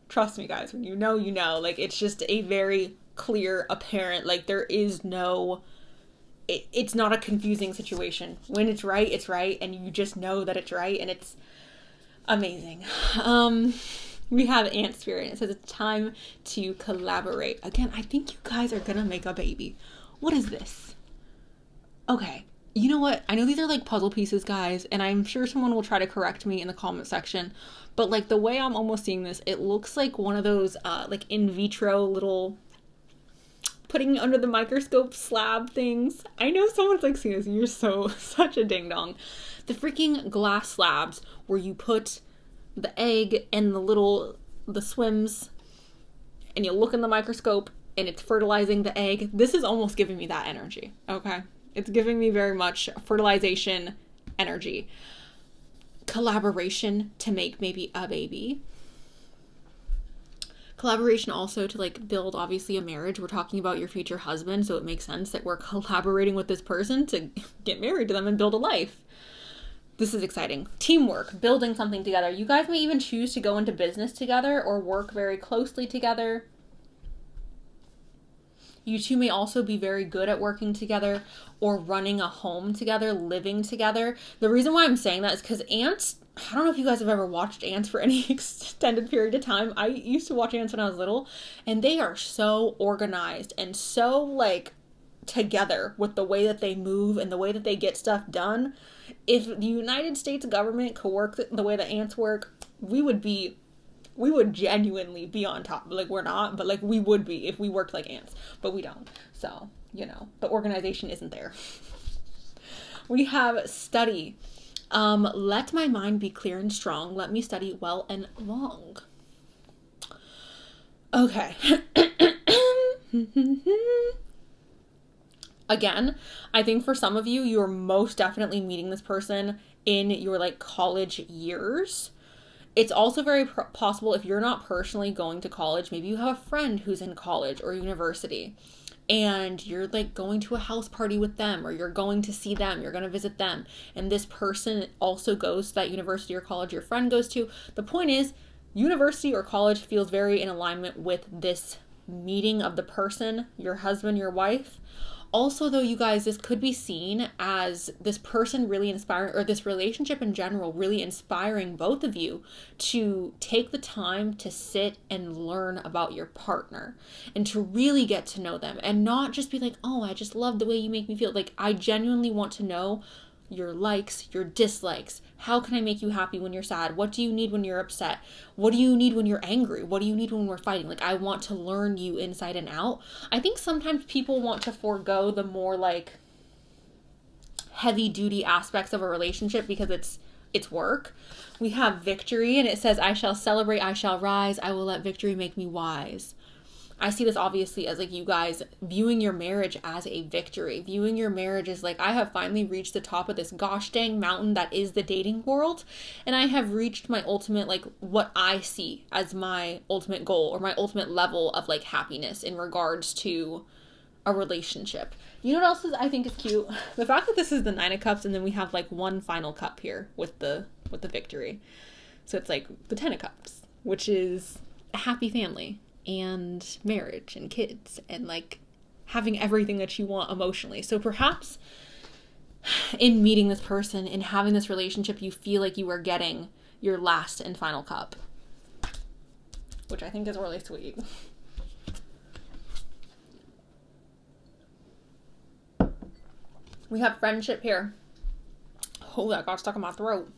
trust me, guys, when you know, you know. Like, it's just a very clear, apparent, like, there is no, it's not a confusing situation. When it's right, and you just know that it's right, and it's amazing. We have Ant Spirit. It says it's time to collaborate. Again, I think you guys are gonna make a baby. What is this? Okay. You know what? I know these are like puzzle pieces, guys, and I'm sure someone will try to correct me in the comment section, but like the way I'm almost seeing this, it looks like one of those like in vitro little putting under the microscope slab things. I know someone's like seeing this, and you're such a ding dong. The freaking glass slabs where you put the egg and the swims, and you look in the microscope and it's fertilizing the egg. This is almost giving me that energy, okay? It's giving me very much fertilization energy. Collaboration to make maybe a baby. Collaboration also to like build obviously a marriage. We're talking about your future husband, so it makes sense that we're collaborating with this person to get married to them and build a life. This is exciting. Teamwork, building something together. You guys may even choose to go into business together or work very closely together. You two may also be very good at working together or running a home together, living together. The reason why I'm saying that is because ants, I don't know if you guys have ever watched ants for any extended period of time. I used to watch ants when I was little, and they are so organized and so like together with the way that they move and the way that they get stuff done. If the United States government could work the way the ants work, we would genuinely be on top. Like, we're not, but like we would be if we worked like ants, but we don't. So, you know, the organization isn't there. We have study. Let my mind be clear and strong. Let me study well and long. Okay. Again, I think for some of you, you're most definitely meeting this person in your like college years. It's also very possible if you're not personally going to college, maybe you have a friend who's in college or university and you're like going to a house party with them, or you're going to see them, you're going to visit them, and this person also goes to that university or college your friend goes to. The point is, university or college feels very in alignment with this meeting of the person, your husband, your wife. Also, though, you guys, this could be seen as this person really inspiring, or this relationship in general really inspiring both of you to take the time to sit and learn about your partner and to really get to know them, and not just be like, oh, I just love the way you make me feel. Like, I genuinely want to know your likes, your dislikes. How can I make you happy when you're sad? What do you need when you're upset? What do you need when you're angry? What do you need when we're fighting? Like, I want to learn you inside and out. I think sometimes people want to forego the more like heavy duty aspects of a relationship because it's work. We have victory, and it says, I shall celebrate, I shall rise, I will let victory make me wise. I see this obviously as like you guys viewing your marriage as a victory, viewing your marriage as like, I have finally reached the top of this gosh dang mountain that is the dating world, and I have reached my ultimate, like what I see as my ultimate goal or my ultimate level of like happiness in regards to a relationship. You know what else I think is cute? The fact that this is the 9 of Cups and then we have like one final cup here with the victory. So it's like the 10 of Cups, which is a happy family and marriage and kids and like having everything that you want emotionally. So perhaps in meeting this person and having this relationship, you feel like you are getting your last and final cup, which I think is really sweet. We have friendship here. Oh, that got stuck in my throat.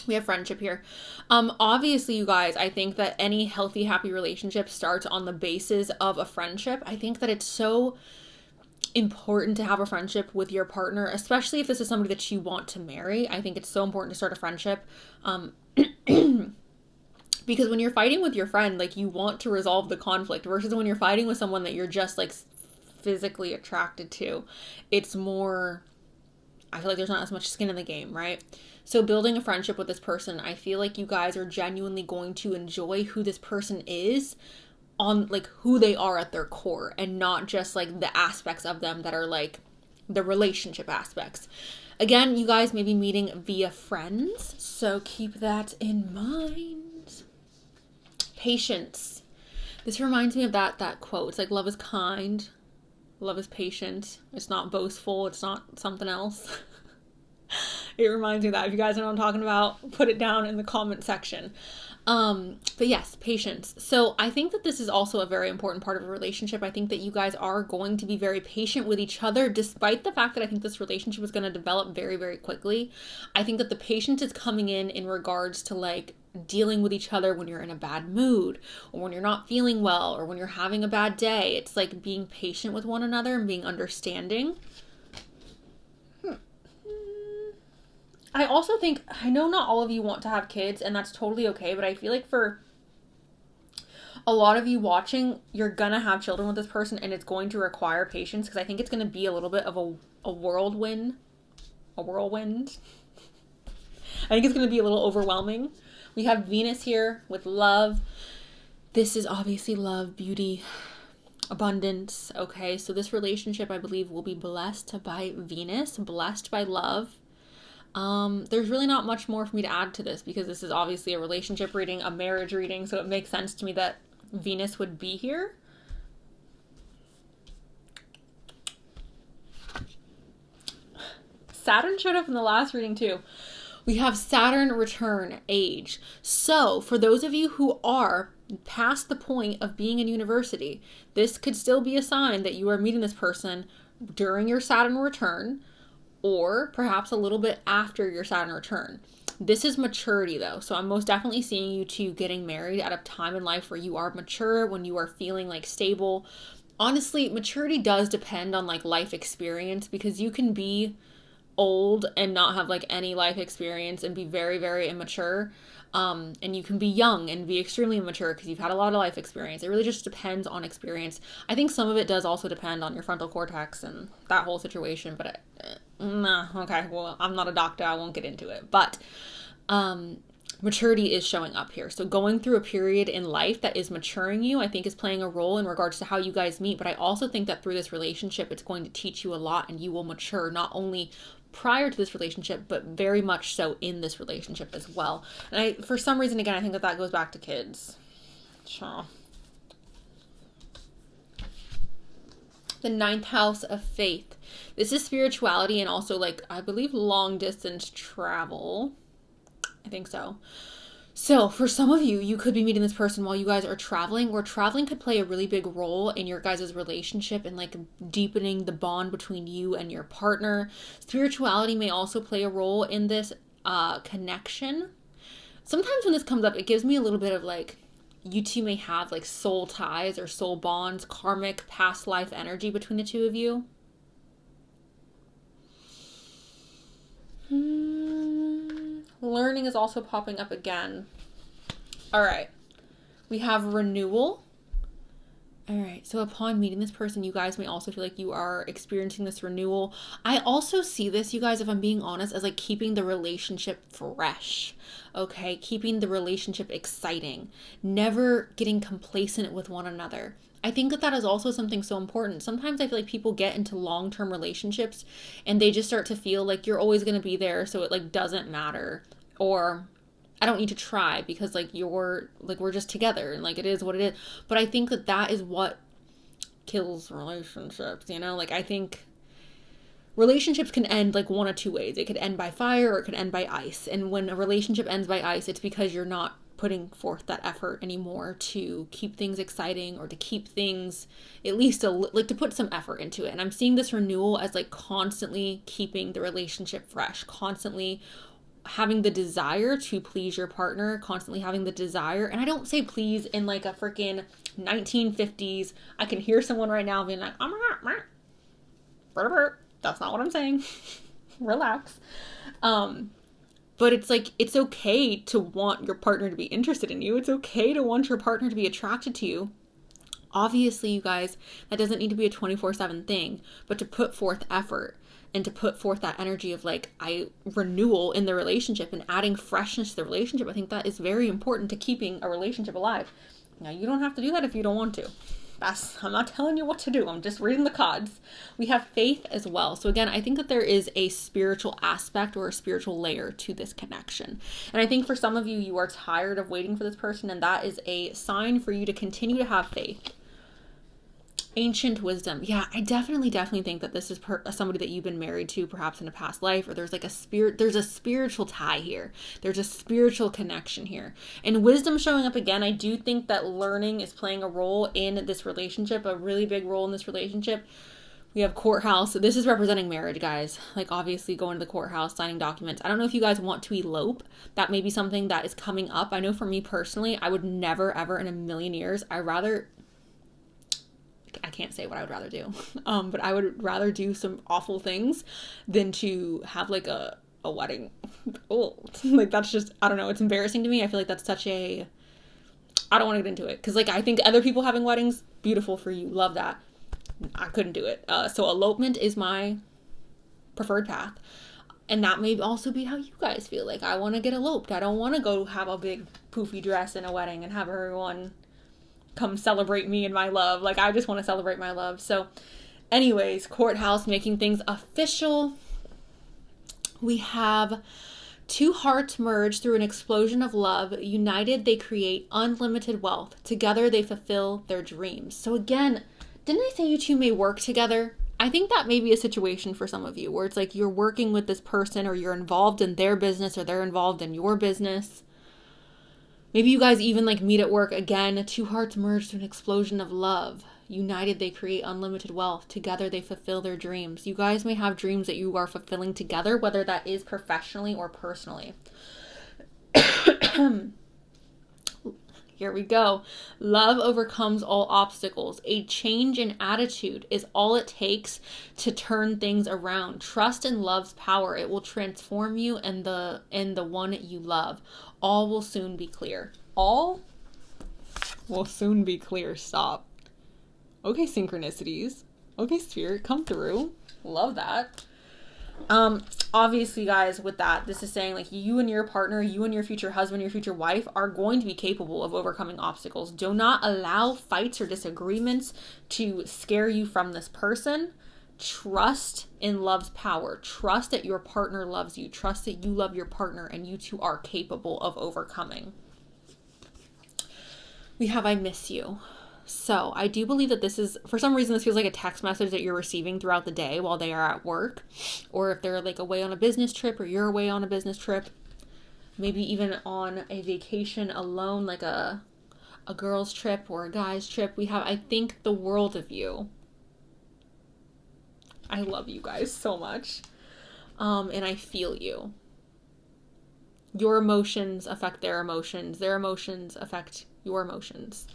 We have friendship here. Obviously, you guys, I think that any healthy, happy relationship starts on the basis of a friendship. I think that it's so important to have a friendship with your partner, especially if this is somebody that you want to marry. I think it's so important to start a friendship. Because when you're fighting with your friend, like you want to resolve the conflict versus when you're fighting with someone that you're just like physically attracted to. It's more, I feel like there's not as much skin in the game, right? So building a friendship with this person, I feel like you guys are genuinely going to enjoy who this person is on like who they are at their core and not just like the aspects of them that are like the relationship aspects. Again, you guys may be meeting via friends, so keep that in mind. Patience. This reminds me of that quote. It's like, love is kind, love is patient, it's not boastful, it's not something else. It reminds me of that. If you guys know what I'm talking about, put it down in the comment section. But yes, patience. So I think that this is also a very important part of a relationship. I think that you guys are going to be very patient with each other, despite the fact that I think this relationship is going to develop very, very quickly. I think that the patience is coming in regards to like dealing with each other when you're in a bad mood or when you're not feeling well or when you're having a bad day. It's like being patient with one another and being understanding. I also think, I know not all of you want to have kids, and that's totally okay, but I feel like for a lot of you watching, you're gonna have children with this person, and it's going to require patience, because I think it's going to be a little bit of a whirlwind. A whirlwind. I think it's going to be a little overwhelming. We have Venus here with love. This is obviously love, beauty, abundance, okay? So this relationship, I believe, will be blessed by Venus, blessed by love. There's really not much more for me to add to this because this is obviously a relationship reading, a marriage reading, so it makes sense to me that Venus would be here. Saturn showed up in the last reading too. We have Saturn return age. So for those of you who are past the point of being in university, this could still be a sign that you are meeting this person during your Saturn return, or perhaps a little bit after your Saturn return. This is maturity though. So I'm most definitely seeing you two getting married at a time in life where you are mature, when you are feeling like stable. Honestly, maturity does depend on like life experience, because you can be old and not have like any life experience and be very, very immature. And you can be young and be extremely immature because you've had a lot of life experience. It really just depends on experience. I think some of it does also depend on your frontal cortex and that whole situation, but okay, well, I'm not a doctor, I won't get into it. But maturity is showing up here. So going through a period in life that is maturing you, I think is playing a role in regards to how you guys meet. But I also think that through this relationship, it's going to teach you a lot and you will mature not only prior to this relationship, but very much so in this relationship as well. And for some reason, again, I think that goes back to kids. Sure. The 9th house of faith. This is spirituality and also like, I believe, long distance travel. I think so. So for some of you, you could be meeting this person while you guys are traveling, or traveling could play a really big role in your guys' relationship and like deepening the bond between you and your partner. Spirituality may also play a role in this connection. Sometimes when this comes up, it gives me a little bit of like, you two may have like soul ties or soul bonds, karmic past life energy between the two of you. Learning is also popping up again. All right. We have renewal All right. So upon meeting this person, you guys may also feel like you are experiencing this renewal. I also see this, you guys, if I'm being honest, as like keeping the relationship fresh. Okay. Keeping the relationship exciting. Never getting complacent with one another. I think that that is also something so important. Sometimes I feel like people get into long-term relationships and they just start to feel like you're always going to be there, so it like doesn't matter. Or I don't need to try because like you're like we're just together and like it is what it is. But I think that that is what kills relationships, you know? Like I think relationships can end like one of two ways. It could end by fire or it could end by ice. And when a relationship ends by ice, it's because you're not putting forth that effort anymore to keep things exciting or to keep things at least like to put some effort into it. And I'm seeing this renewal as like constantly keeping the relationship fresh, constantly having the desire to please your partner, constantly having the desire. And I don't say please in like a freaking 1950s. I can hear someone right now being like, oh my God, that's not what I'm saying. Relax. But it's like, it's okay to want your partner to be interested in you. It's okay to want your partner to be attracted to you. Obviously, you guys, that doesn't need to be a 24/7 thing, but to put forth effort and to put forth that energy of like renewal in the relationship and adding freshness to the relationship. I think that is very important to keeping a relationship alive. Now, you don't have to do that if you don't want to. I'm not telling you what to do. I'm just reading the cards. We have faith as well. So again, I think that there is a spiritual aspect or a spiritual layer to this connection. And I think for some of you, you are tired of waiting for this person, and that is a sign for you to continue to have faith. Ancient wisdom. Yeah, I definitely think that this is somebody that you've been married to perhaps in a past life, or there's like there's a spiritual tie here. There's a spiritual connection here. And wisdom showing up again, I do think that learning is playing a role in this relationship, a really big role in this relationship. We have courthouse. So this is representing marriage, guys. Like obviously going to the courthouse, signing documents. I don't know if you guys want to elope. That may be something that is coming up. I know for me personally, I would never, ever in a million years, I can't say what I would rather do, but I would rather do some awful things than to have like a wedding. Oh, like that's just, I don't know. It's embarrassing to me. I feel like that's I don't want to get into it. Cause like, I think other people having weddings, beautiful for you. Love that. I couldn't do it. So elopement is my preferred path. And that may also be how you guys feel. Like I want to get eloped. I don't want to go have a big poofy dress in a wedding and have everyone come celebrate me and my love. Like I just want to celebrate my love. So anyways, courthouse, making things official. We have two hearts merge through an explosion of love. United, they create unlimited wealth. Together, they fulfill their dreams. So again, didn't I say you two may work together? I think that may be a situation for some of you where it's like you're working with this person, or you're involved in their business, or they're involved in your business. Maybe you guys even like meet at work. Again, two hearts merge to an explosion of love. United, they create unlimited wealth. Together, they fulfill their dreams. You guys may have dreams that you are fulfilling together, whether that is professionally or personally. Here we go. Love overcomes all obstacles. A change in attitude is all it takes to turn things around. Trust in love's power. It will transform you and the one you love. All will soon be clear. All will soon be clear. Stop. Okay, synchronicities. Okay, spirit, come through. Love that. Obviously, guys, with that, this is saying like you and your partner, you and your future husband, your future wife are going to be capable of overcoming obstacles. Do not allow fights or disagreements to scare you from this person. Trust in love's power. Trust that your partner loves you. Trust that you love your partner and you two are capable of overcoming. We have I miss you. So I do believe that this is, for some reason, this feels like a text message that you're receiving throughout the day while they are at work, or if they're like away on a business trip, or you're away on a business trip, maybe even on a vacation alone, like a girl's trip or a guy's trip. We have, I think, the world of you. I love you guys so much. And I feel you. Your emotions affect their emotions. Their emotions affect your emotions.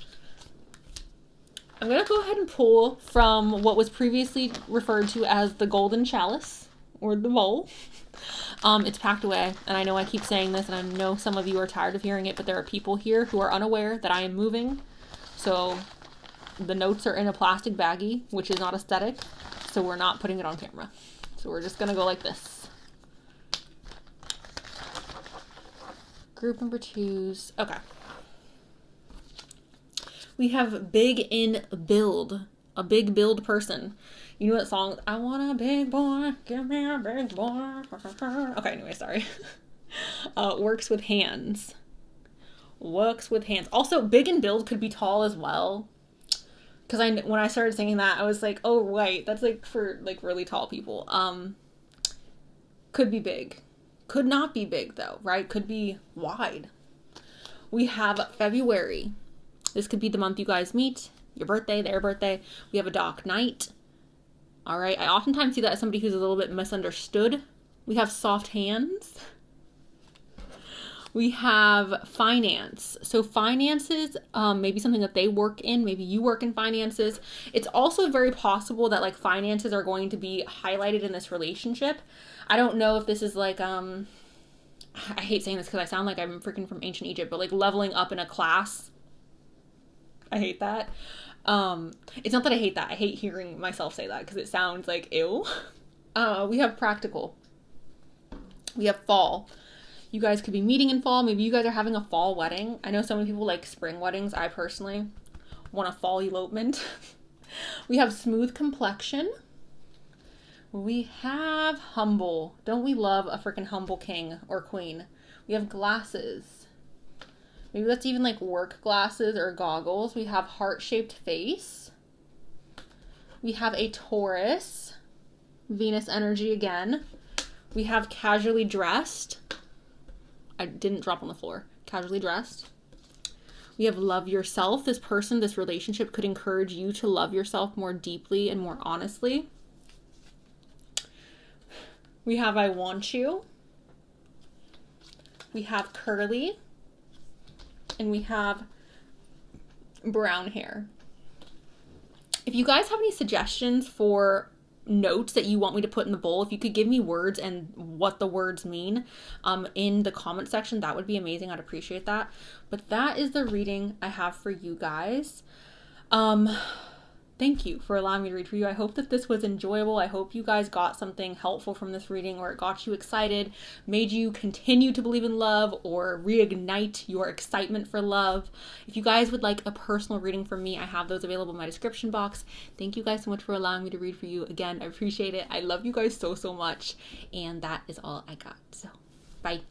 I'm going to go ahead and pull from what was previously referred to as the golden chalice, or the bowl. It's packed away, and I know I keep saying this, and I know some of you are tired of hearing it, but there are people here who are unaware that I am moving. So the notes are in a plastic baggie, which is not aesthetic, so we're not putting it on camera. So we're just gonna go like this. Group number 2's. Okay. We have big in build. A big build person. You know that song? I want a big boy. Give me a big boy. Okay, anyway, sorry. Works with hands. Works with hands. Also, big in build could be tall as well. Because when I started singing that, I was like, oh, right. That's like for like really tall people. Could be big. Could not be big though, right? Could be wide. We have February. This could be the month you guys meet. Your birthday, their birthday. We have a dark night. All right. I oftentimes see that as somebody who's a little bit misunderstood. We have soft hands. We have finance. So finances, maybe something that they work in. Maybe you work in finances. It's also very possible that like finances are going to be highlighted in this relationship. I don't know if this is like, I hate saying this because I sound like I'm freaking from ancient Egypt, but like leveling up in a class. I hate that. It's not that I hate that. I hate hearing myself say that because it sounds like ew. We have practical. We have fall. You guys could be meeting in fall. Maybe you guys are having a fall wedding. I know so many people like spring weddings. I personally want a fall elopement. We have smooth complexion. We have humble. Don't we love a freaking humble king or queen? We have glasses. Maybe that's even like work glasses or goggles. We have heart-shaped face. We have a Taurus. Venus energy again. We have casually dressed. I didn't drop on the floor. Casually dressed. We have love yourself. This person, this relationship could encourage you to love yourself more deeply and more honestly. We have I want you. We have curly. And we have brown hair. If you guys have any suggestions for notes that you want me to put in the bowl, if you could give me words and what the words mean in the comment section, that would be amazing. I'd appreciate that. But that is the reading I have for you guys. Thank you for allowing me to read for you. I hope that this was enjoyable. I hope you guys got something helpful from this reading, or it got you excited, made you continue to believe in love, or reignite your excitement for love. If you guys would like a personal reading from me, I have those available in my description box. Thank you guys so much for allowing me to read for you. Again, I appreciate it. I love you guys so, so much. And that is all I got. So, bye.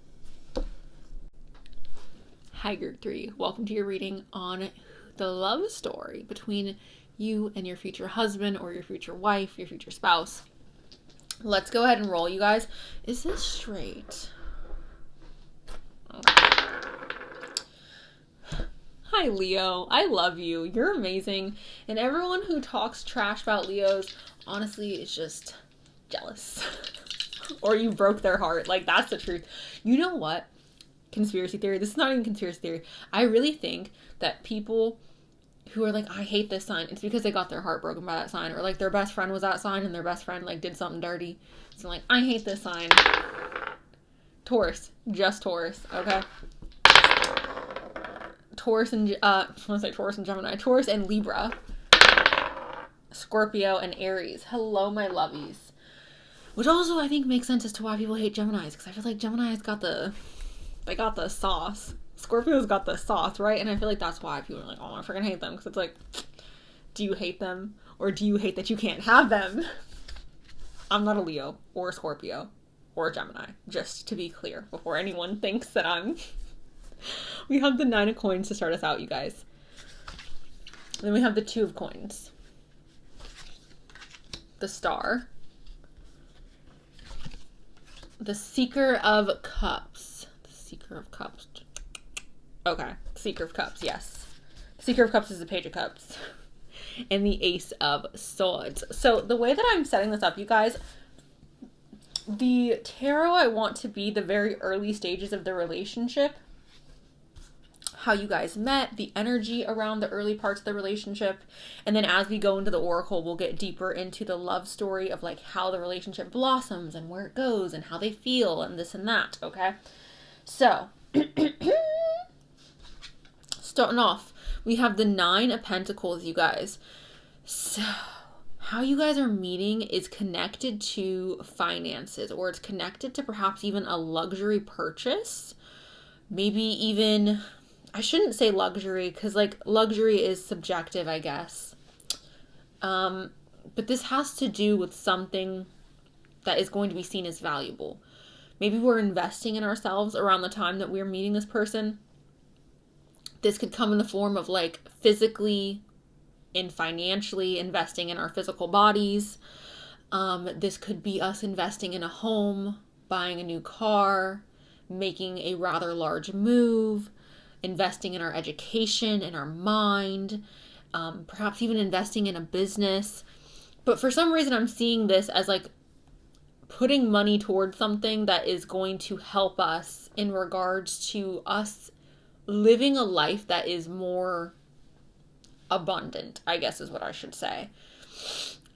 Hi, Group 3. Welcome to your reading on the love story between you and your future husband or your future wife, your future spouse. Let's go ahead and roll, you guys. Is this straight? Okay. Hi, Leo. I love you. You're amazing. And everyone who talks trash about Leos, honestly, is just jealous. Or you broke their heart. Like, that's the truth. You know what? Conspiracy theory. This is not even conspiracy theory. I really think that people who are like, I hate this sign, it's because they got their heart broken by that sign, or like their best friend was that sign and their best friend like did something dirty. So like, I hate this sign. Taurus. Just Taurus, okay? Taurus and, I want to say Taurus and Gemini. Taurus and Libra. Scorpio and Aries. Hello, my lovies. Which also I think makes sense as to why people hate Geminis, because I feel like Geminis got the sauce. Scorpio's got the sauce, right? And I feel like that's why people are like, oh, I freaking hate them. Because it's like, do you hate them? Or do you hate that you can't have them? I'm not a Leo or a Scorpio or a Gemini, just to be clear, before anyone thinks that I'm... We have the 9 of coins to start us out, you guys. And then we have the 2 of coins. The Star. The Seeker of Cups. The Seeker of Cups. Okay, Seeker of Cups, yes. Seeker of Cups is the Page of Cups. And the Ace of Swords. So the way that I'm setting this up, you guys, the tarot I want to be the very early stages of the relationship. How you guys met, the energy around the early parts of the relationship. And then as we go into the oracle, we'll get deeper into the love story of like how the relationship blossoms and where it goes and how they feel and this and that, okay? So... Starting off We have the Nine of Pentacles, you guys. So how you guys are meeting is connected to finances, or it's connected to perhaps even a luxury purchase. Maybe even, I shouldn't say luxury, because like luxury is subjective, I guess. But this has to do with something that is going to be seen as valuable. Maybe we're investing in ourselves around the time that we're meeting this person. This could come in the form of like physically and financially investing in our physical bodies. This could be us investing in a home, buying a new car, making a rather large move, investing in our education, in our mind, perhaps even investing in a business. But for some reason, I'm seeing this as like putting money towards something that is going to help us in regards to us living a life that is more abundant, I guess is what I should say.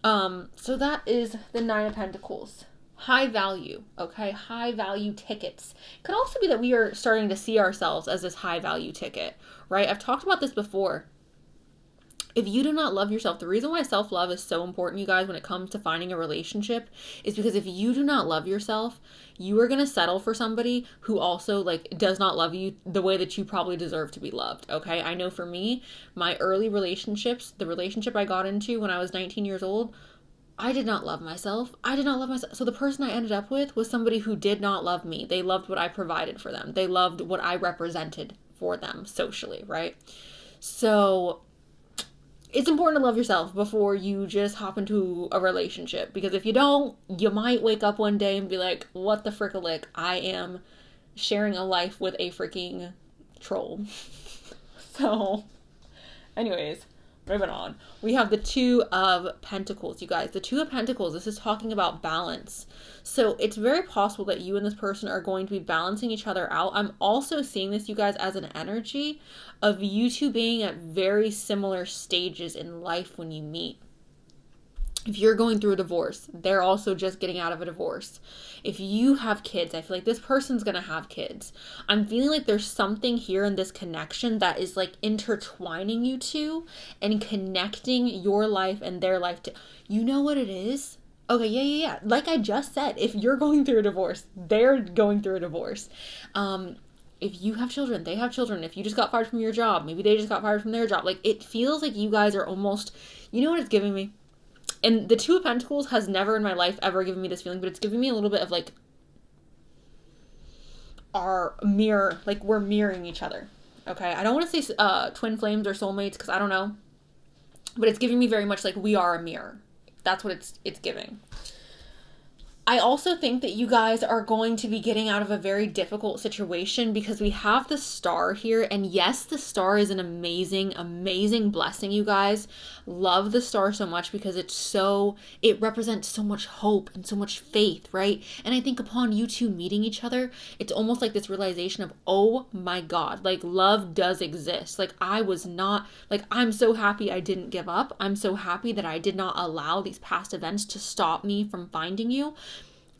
So that is the Nine of Pentacles. High value, okay? High value tickets. Could also be that we are starting to see ourselves as this high value ticket, right? I've talked about this before. If you do not love yourself, the reason why self-love is so important, you guys, when it comes to finding a relationship, is because if you do not love yourself, you are going to settle for somebody who also like does not love you the way that you probably deserve to be loved. Okay. I know for me, my early relationships, the relationship I got into when I was 19 years old, I did not love myself. I did not love myself. So the person I ended up with was somebody who did not love me. They loved what I provided for them. They loved what I represented for them socially. Right. So it's important to love yourself before you just hop into a relationship, because if you don't, you might wake up one day and be like, what the frickalick? I am sharing a life with a freaking troll. So, anyways, moving on. We have the Two of Pentacles, you guys. The Two of Pentacles, this is talking about balance. So it's very possible that you and this person are going to be balancing each other out. I'm also seeing this, you guys, as an energy of you two being at very similar stages in life when you meet. If you're going through a divorce, they're also just getting out of a divorce. If you have kids, I feel like this person's going to have kids. I'm feeling like there's something here in this connection that is like intertwining you two and connecting your life and their life to, you know what it is? Okay, yeah. Like I just said, if you're going through a divorce, they're going through a divorce. If you have children, they have children. If you just got fired from your job, maybe they just got fired from their job. Like it feels like you guys are almost, you know what it's giving me? And the Two of Pentacles has never in my life ever given me this feeling, but it's giving me a little bit of like our mirror, like we're mirroring each other. Okay, I don't want to say twin flames or soulmates because I don't know, but it's giving me very much like we are a mirror. That's what it's giving. I also think that you guys are going to be getting out of a very difficult situation because we have the Star here. And yes, the Star is an amazing, amazing blessing, you guys. Love the Star so much because it represents so much hope and so much faith, right? And I think upon you two meeting each other, it's almost like this realization of, oh my God, like love does exist. Like I'm so happy I didn't give up. I'm so happy that I did not allow these past events to stop me from finding you.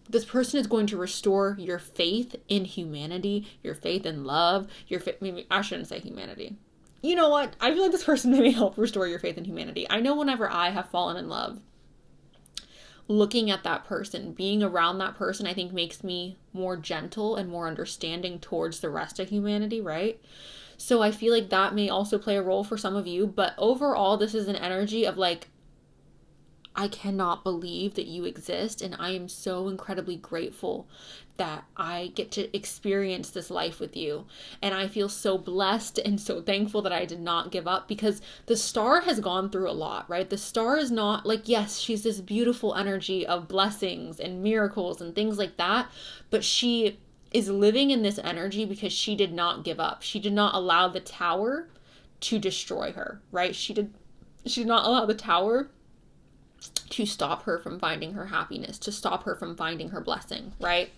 This person is going to restore your faith in humanity, your faith in love, maybe I shouldn't say humanity. You know what? I feel like this person maybe help restore your faith in humanity. I know whenever I have fallen in love, looking at that person, being around that person, I think makes me more gentle and more understanding towards the rest of humanity, right? So I feel like that may also play a role for some of you, but overall, this is an energy of like, I cannot believe that you exist, and I am so incredibly grateful that I get to experience this life with you. And I feel so blessed and so thankful that I did not give up, because the Star has gone through a lot, right? The Star is not like, yes, she's this beautiful energy of blessings and miracles and things like that, but she is living in this energy because she did not give up. She did not allow the Tower to destroy her, right? She did not allow the Tower to stop her from finding her happiness, to stop her from finding her blessing, right?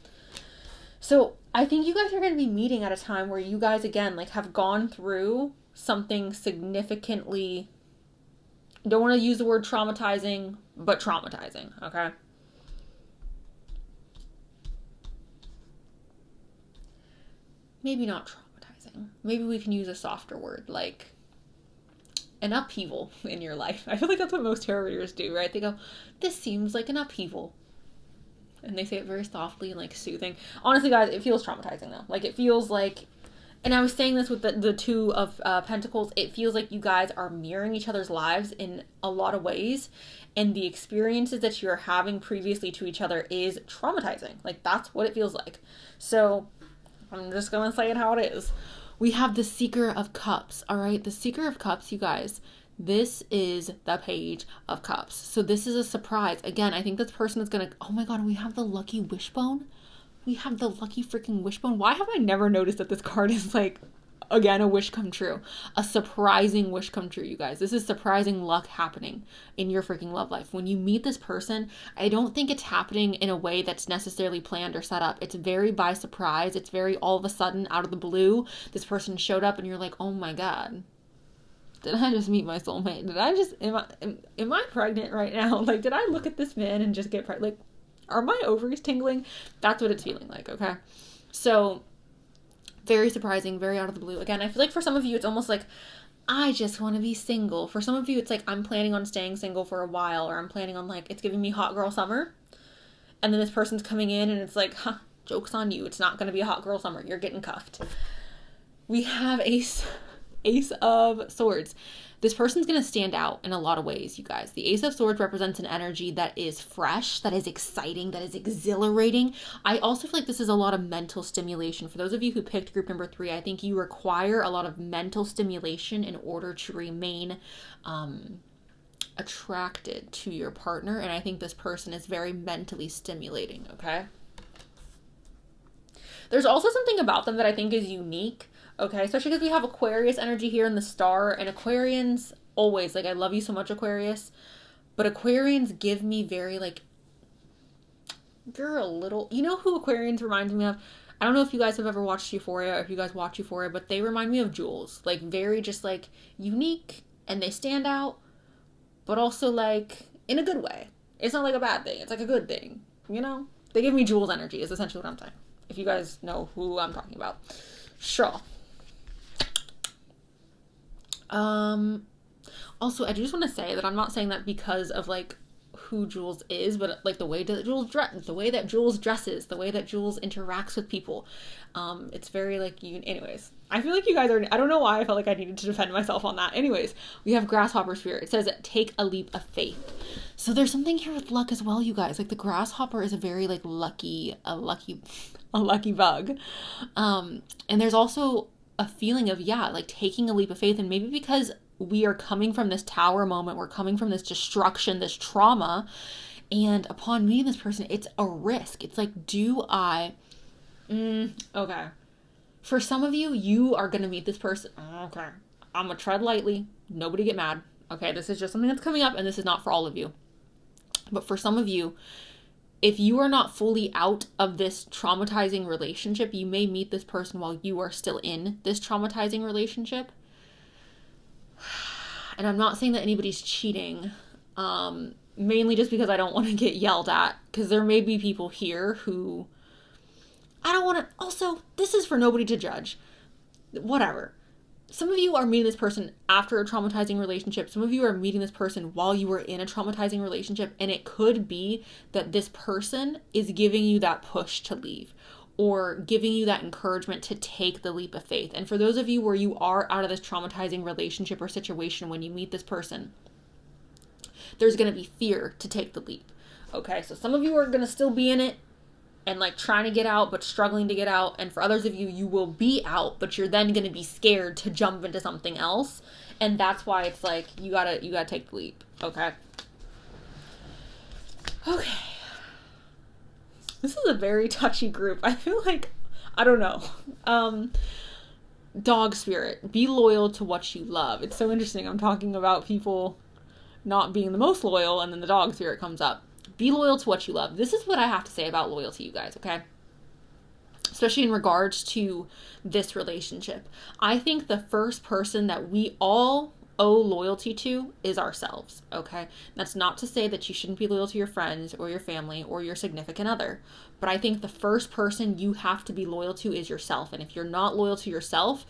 So I think you guys are going to be meeting at a time where you guys, again, like have gone through something significantly, don't want to use the word traumatizing, but traumatizing, okay? Maybe not traumatizing. Maybe we can use a softer word, like an upheaval in your life. I feel like that's what most tarot readers do, right? They go, this seems like an upheaval. And they say it very softly and like soothing. Honestly, guys, it feels traumatizing though. Like it feels like, and I was saying this with the Two of Pentacles, it feels like you guys are mirroring each other's lives in a lot of ways. And the experiences that you're having previously to each other is traumatizing. Like that's what it feels like. So I'm just going to say it how it is. We have the Seeker of Cups, all right? The Seeker of Cups, you guys, this is the Page of Cups. So this is a surprise. Again, I think this person is going to, oh my God, we have the Lucky Wishbone. We have the Lucky freaking Wishbone. Why have I never noticed that this card is like, again, a wish come true? A surprising wish come true, you guys. This is surprising luck happening in your freaking love life. When you meet this person, I don't think it's happening in a way that's necessarily planned or set up. It's very by surprise. It's very all of a sudden, out of the blue, this person showed up and you're like, oh my God, did I just meet my soulmate? Did I just, am I pregnant right now? Like, did I look at this man and just get pregnant? Like, are my ovaries tingling? That's what it's feeling like, okay? So, very surprising, very out of the blue. Again, I feel like for some of you, it's almost like, I just want to be single. For some of you, it's like, I'm planning on staying single for a while, or I'm planning on like, it's giving me hot girl summer. And then this person's coming in and it's like, huh, joke's on you. It's not going to be a hot girl summer. You're getting cuffed. We have Ace of Swords. This person's going to stand out in a lot of ways, you guys. The Ace of Swords represents an energy that is fresh, that is exciting, that is exhilarating. I also feel like this is a lot of mental stimulation. For those of you who picked group number 3, I think you require a lot of mental stimulation in order to remain attracted to your partner. And I think this person is very mentally stimulating, okay? There's also something about them that I think is unique. Okay, especially because we have Aquarius energy here in the star, and Aquarians always, like, I love you so much, Aquarius, but Aquarians give me very, like, you're a little, you know who Aquarians reminds me of? I don't know if you guys have ever watched Euphoria, or if you guys watch Euphoria, but they remind me of Jules, like, very just, like, unique, and they stand out, but also, like, in a good way. It's not, like, a bad thing, it's, like, a good thing, you know? They give me Jules energy, is essentially what I'm saying, if you guys know who I'm talking about. Sure. Also, I just want to say that I'm not saying that because of, like, who Jules is, but, like, the way that Jules dresses, the way that Jules interacts with people. It's very, like, anyways, I feel like you guys are, I don't know why I felt like I needed to defend myself on that. Anyways, we have Grasshopper Spirit. It says, take a leap of faith. So there's something here with luck as well, you guys. Like, the grasshopper is a very, like, lucky bug. And there's also a feeling of, yeah, like taking a leap of faith. And maybe because we are coming from this tower moment, we're coming from this destruction, this trauma, and upon meeting this person, it's a risk. It's like, do I, okay. For some of you, you are going to meet this person. Okay. I'm going to tread lightly. Nobody get mad. Okay. This is just something that's coming up, and this is not for all of you. But for some of you, if you are not fully out of this traumatizing relationship, you may meet this person while you are still in this traumatizing relationship. And I'm not saying that anybody's cheating, mainly just because I don't want to get yelled at, because there may be people here who, I don't want to, also, this is for nobody to judge. Whatever. Some of you are meeting this person after a traumatizing relationship. Some of you are meeting this person while you were in a traumatizing relationship. And it could be that this person is giving you that push to leave, or giving you that encouragement to take the leap of faith. And for those of you where you are out of this traumatizing relationship or situation, when you meet this person, there's going to be fear to take the leap. Okay, so some of you are going to still be in it and like trying to get out, but struggling to get out. And for others of you, you will be out, but you're then going to be scared to jump into something else. And that's why it's like, you gotta take the leap. Okay. Okay. This is a very touchy group. I feel like, I don't know. Dog Spirit. Be loyal to what you love. It's so interesting. I'm talking about people not being the most loyal, and then the Dog Spirit comes up. Be loyal to what you love. This is what I have to say about loyalty, you guys, okay? Especially in regards to this relationship. I think the first person that we all owe loyalty to is ourselves, okay? That's not to say that you shouldn't be loyal to your friends or your family or your significant other, but I think the first person you have to be loyal to is yourself. And if you're not loyal to yourself,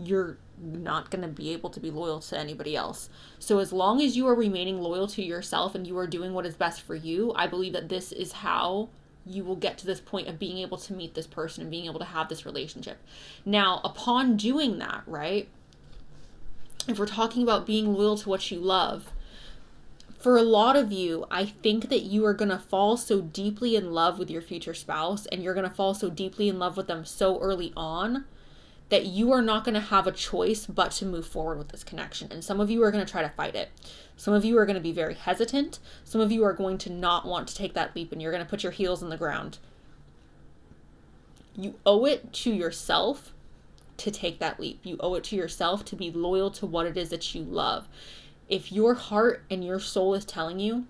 you're not going to be able to be loyal to anybody else. So as long as you are remaining loyal to yourself and you are doing what is best for you, I believe that this is how you will get to this point of being able to meet this person and being able to have this relationship. Now, upon doing that, right, if we're talking about being loyal to what you love, for a lot of you, I think that you are going to fall so deeply in love with your future spouse, and you're going to fall so deeply in love with them so early on that you are not going to have a choice but to move forward with this connection. And some of you are going to try to fight it. Some of you are going to be very hesitant. Some of you are going to not want to take that leap, and you're going to put your heels in the ground. You owe it to yourself to take that leap. You owe it to yourself to be loyal to what it is that you love. If your heart and your soul is telling you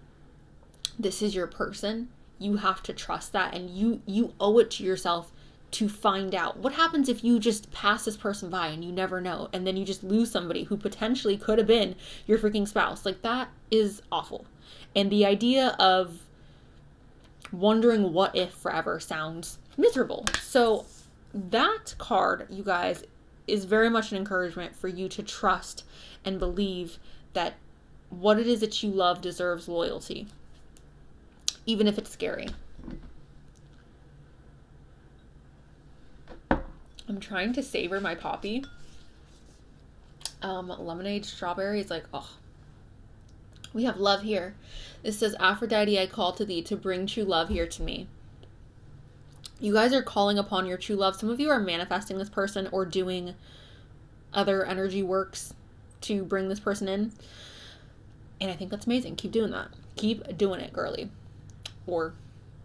this is your person, you have to trust that, and you owe it to yourself to find out. What happens if you just pass this person by and you never know, and then you just lose somebody who potentially could have been your freaking spouse? Like, that is awful. And the idea of wondering what if forever sounds miserable. So that card, you guys, is very much an encouragement for you to trust and believe that what it is that you love deserves loyalty, even if it's scary. I'm trying to savor my poppy. Lemonade strawberry is like, oh. We have love here. This says, Aphrodite, I call to thee to bring true love here to me. You guys are calling upon your true love. Some of you are manifesting this person or doing other energy works to bring this person in. And I think that's amazing. Keep doing that. Keep doing it, girly. Or,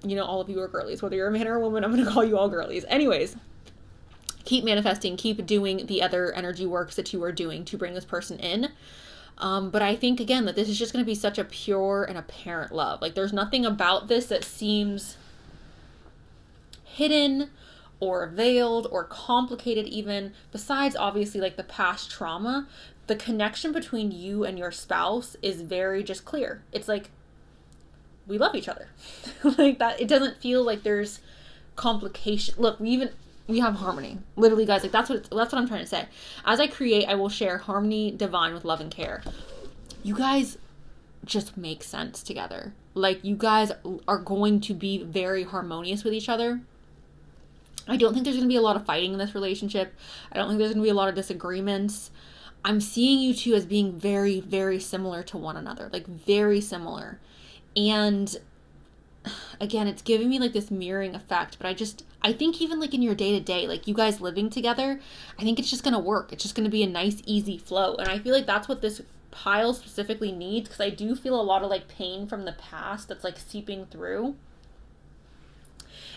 all of you are girlies. Whether you're a man or a woman, I'm going to call you all girlies. Anyways. Keep manifesting, keep doing the other energy works that you are doing to bring this person in. But I think, again, that this is just going to be such a pure and apparent love. Like, there's nothing about this that seems hidden or veiled or complicated even, besides, obviously, like, the past trauma. The connection between you and your spouse is very just clear. It's like, we love each other. Like that. It doesn't feel like there's complication. Look, we have harmony. Literally, guys, like that's what I'm trying to say. As I create, I will share harmony divine with love and care. You guys just make sense together. Like, you guys are going to be very harmonious with each other. I don't think there's going to be a lot of fighting in this relationship. I don't think there's going to be a lot of disagreements. I'm seeing you two as being very, very similar to one another. Like, very similar. And again, it's giving me like this mirroring effect, but I think even like in your day to day, like you guys living together, I think it's just going to work. It's just going to be a nice, easy flow. And I feel like that's what this pile specifically needs, because I do feel a lot of like pain from the past that's like seeping through.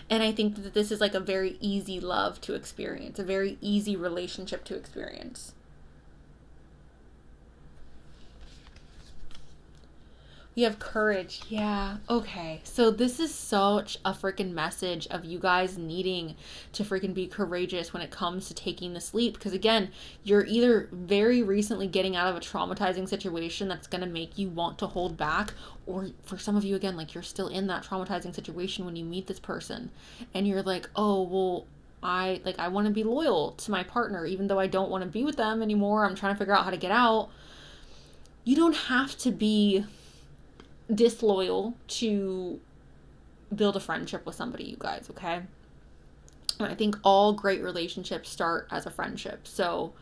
And I think that this is like a very easy love to experience, a very easy relationship to experience. We have courage. Yeah. Okay. So this is such a freaking message of you guys needing to freaking be courageous when it comes to taking this leap. Because again, you're either very recently getting out of a traumatizing situation that's going to make you want to hold back, or for some of you, again, like you're still in that traumatizing situation when you meet this person and you're like, oh, well, I want to be loyal to my partner, even though I don't want to be with them anymore. I'm trying to figure out how to get out. You don't have to be disloyal to build a friendship with somebody, you guys, okay? And I think all great relationships start as a friendship. So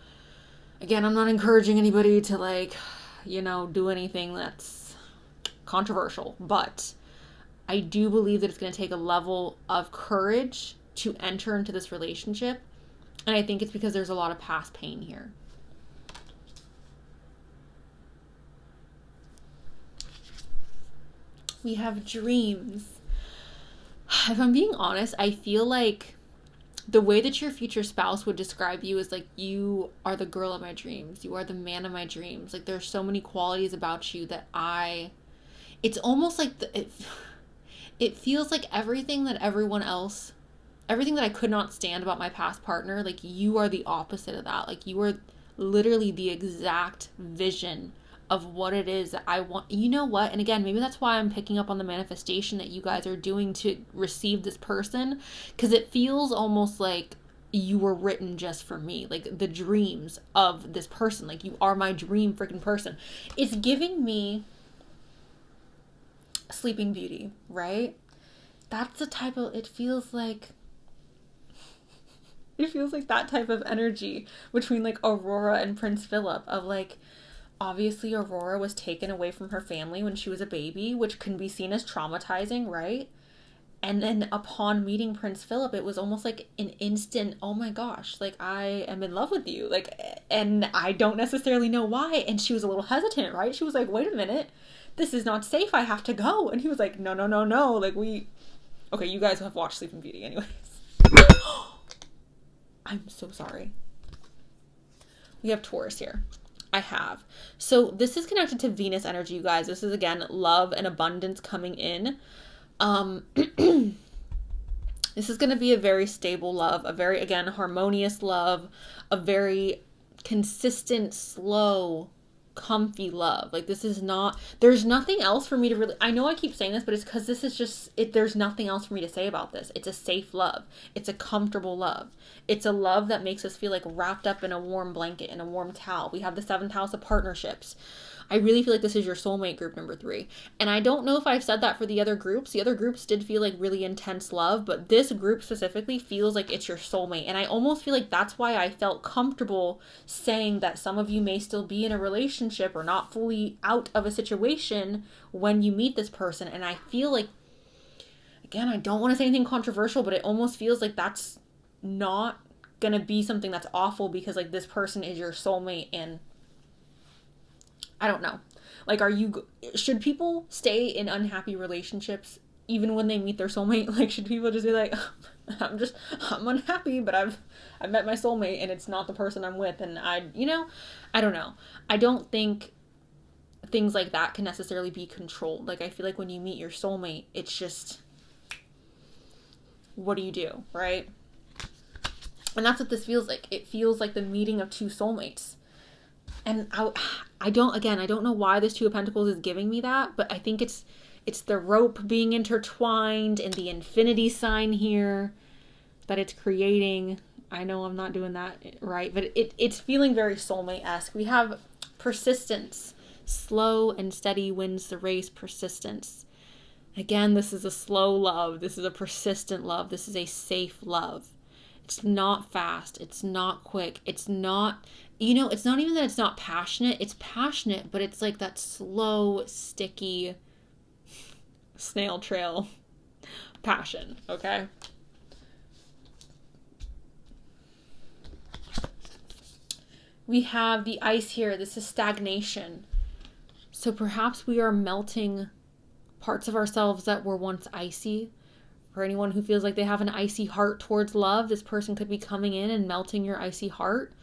again, I'm not encouraging anybody to like, do anything that's controversial, but I do believe that it's going to take a level of courage to enter into this relationship. And I think it's because there's a lot of past pain here. We have dreams. If I'm being honest, I feel like the way that your future spouse would describe you is like, you are the girl of my dreams. You are the man of my dreams. Like, there's so many qualities about you that it's almost like it feels like everything that I could not stand about my past partner, like you are the opposite of that. Like, you are literally the exact vision of what it is that I want. You know what? And again, maybe that's why I'm picking up on the manifestation that you guys are doing to receive this person, because it feels almost like you were written just for me. Like the dreams of this person. Like you are my dream freaking person. It's giving me Sleeping Beauty, right? That's the type of, it feels like that type of energy between like Aurora and Prince Philip of like, obviously Aurora was taken away from her family when she was a baby, which can be seen as traumatizing, right? And then upon meeting Prince Philip, it was almost like an instant, oh my gosh, like I am in love with you. Like, and I don't necessarily know why. And she was a little hesitant, right? She was like, wait a minute, this is not safe. I have to go. And he was like, no, no, no, no. Like okay, you guys have watched Sleeping Beauty anyways. I'm so sorry. We have Taurus here. I have. So this is connected to Venus energy, you guys. This is, again, love and abundance coming in. This is going to be a very stable love, a very, again, harmonious love, a very consistent, slow, comfy love. Like this is not, there's nothing else for me to really, I know I keep saying this, but it's because this is just, there's nothing else for me to say about this. It's a safe love. It's a comfortable love. It's a love that makes us feel like wrapped up in a warm blanket, in a warm towel. We have the 7th house of partnerships. I really feel like this is your soulmate, group number 3. And I don't know if I've said that for the other groups. The other groups did feel like really intense love, but this group specifically feels like it's your soulmate. And I almost feel like that's why I felt comfortable saying that some of you may still be in a relationship or not fully out of a situation when you meet this person. And I feel like, again, I don't want to say anything controversial, but it almost feels like that's not gonna be something that's awful because like this person is your soulmate. And I don't know. Like, should people stay in unhappy relationships even when they meet their soulmate? Like, should people just be like, I'm unhappy, but I've met my soulmate and it's not the person I'm with. And I don't know. I don't think things like that can necessarily be controlled. Like, I feel like when you meet your soulmate, it's just, what do you do, right? And that's what this feels like. It feels like the meeting of two soulmates. And I don't know why this 2 of Pentacles is giving me that, but I think it's the rope being intertwined and the infinity sign here that it's creating. I know I'm not doing that right, but it's feeling very soulmate-esque. We have persistence. Slow and steady wins the race, persistence. Again, this is a slow love. This is a persistent love. This is a safe love. It's not fast. It's not quick. It's not, it's not even that it's not passionate. It's passionate, but it's like that slow, sticky snail trail passion, okay? We have the ice here. This is stagnation. So perhaps we are melting parts of ourselves that were once icy. For anyone who feels like they have an icy heart towards love, this person could be coming in and melting your icy heart.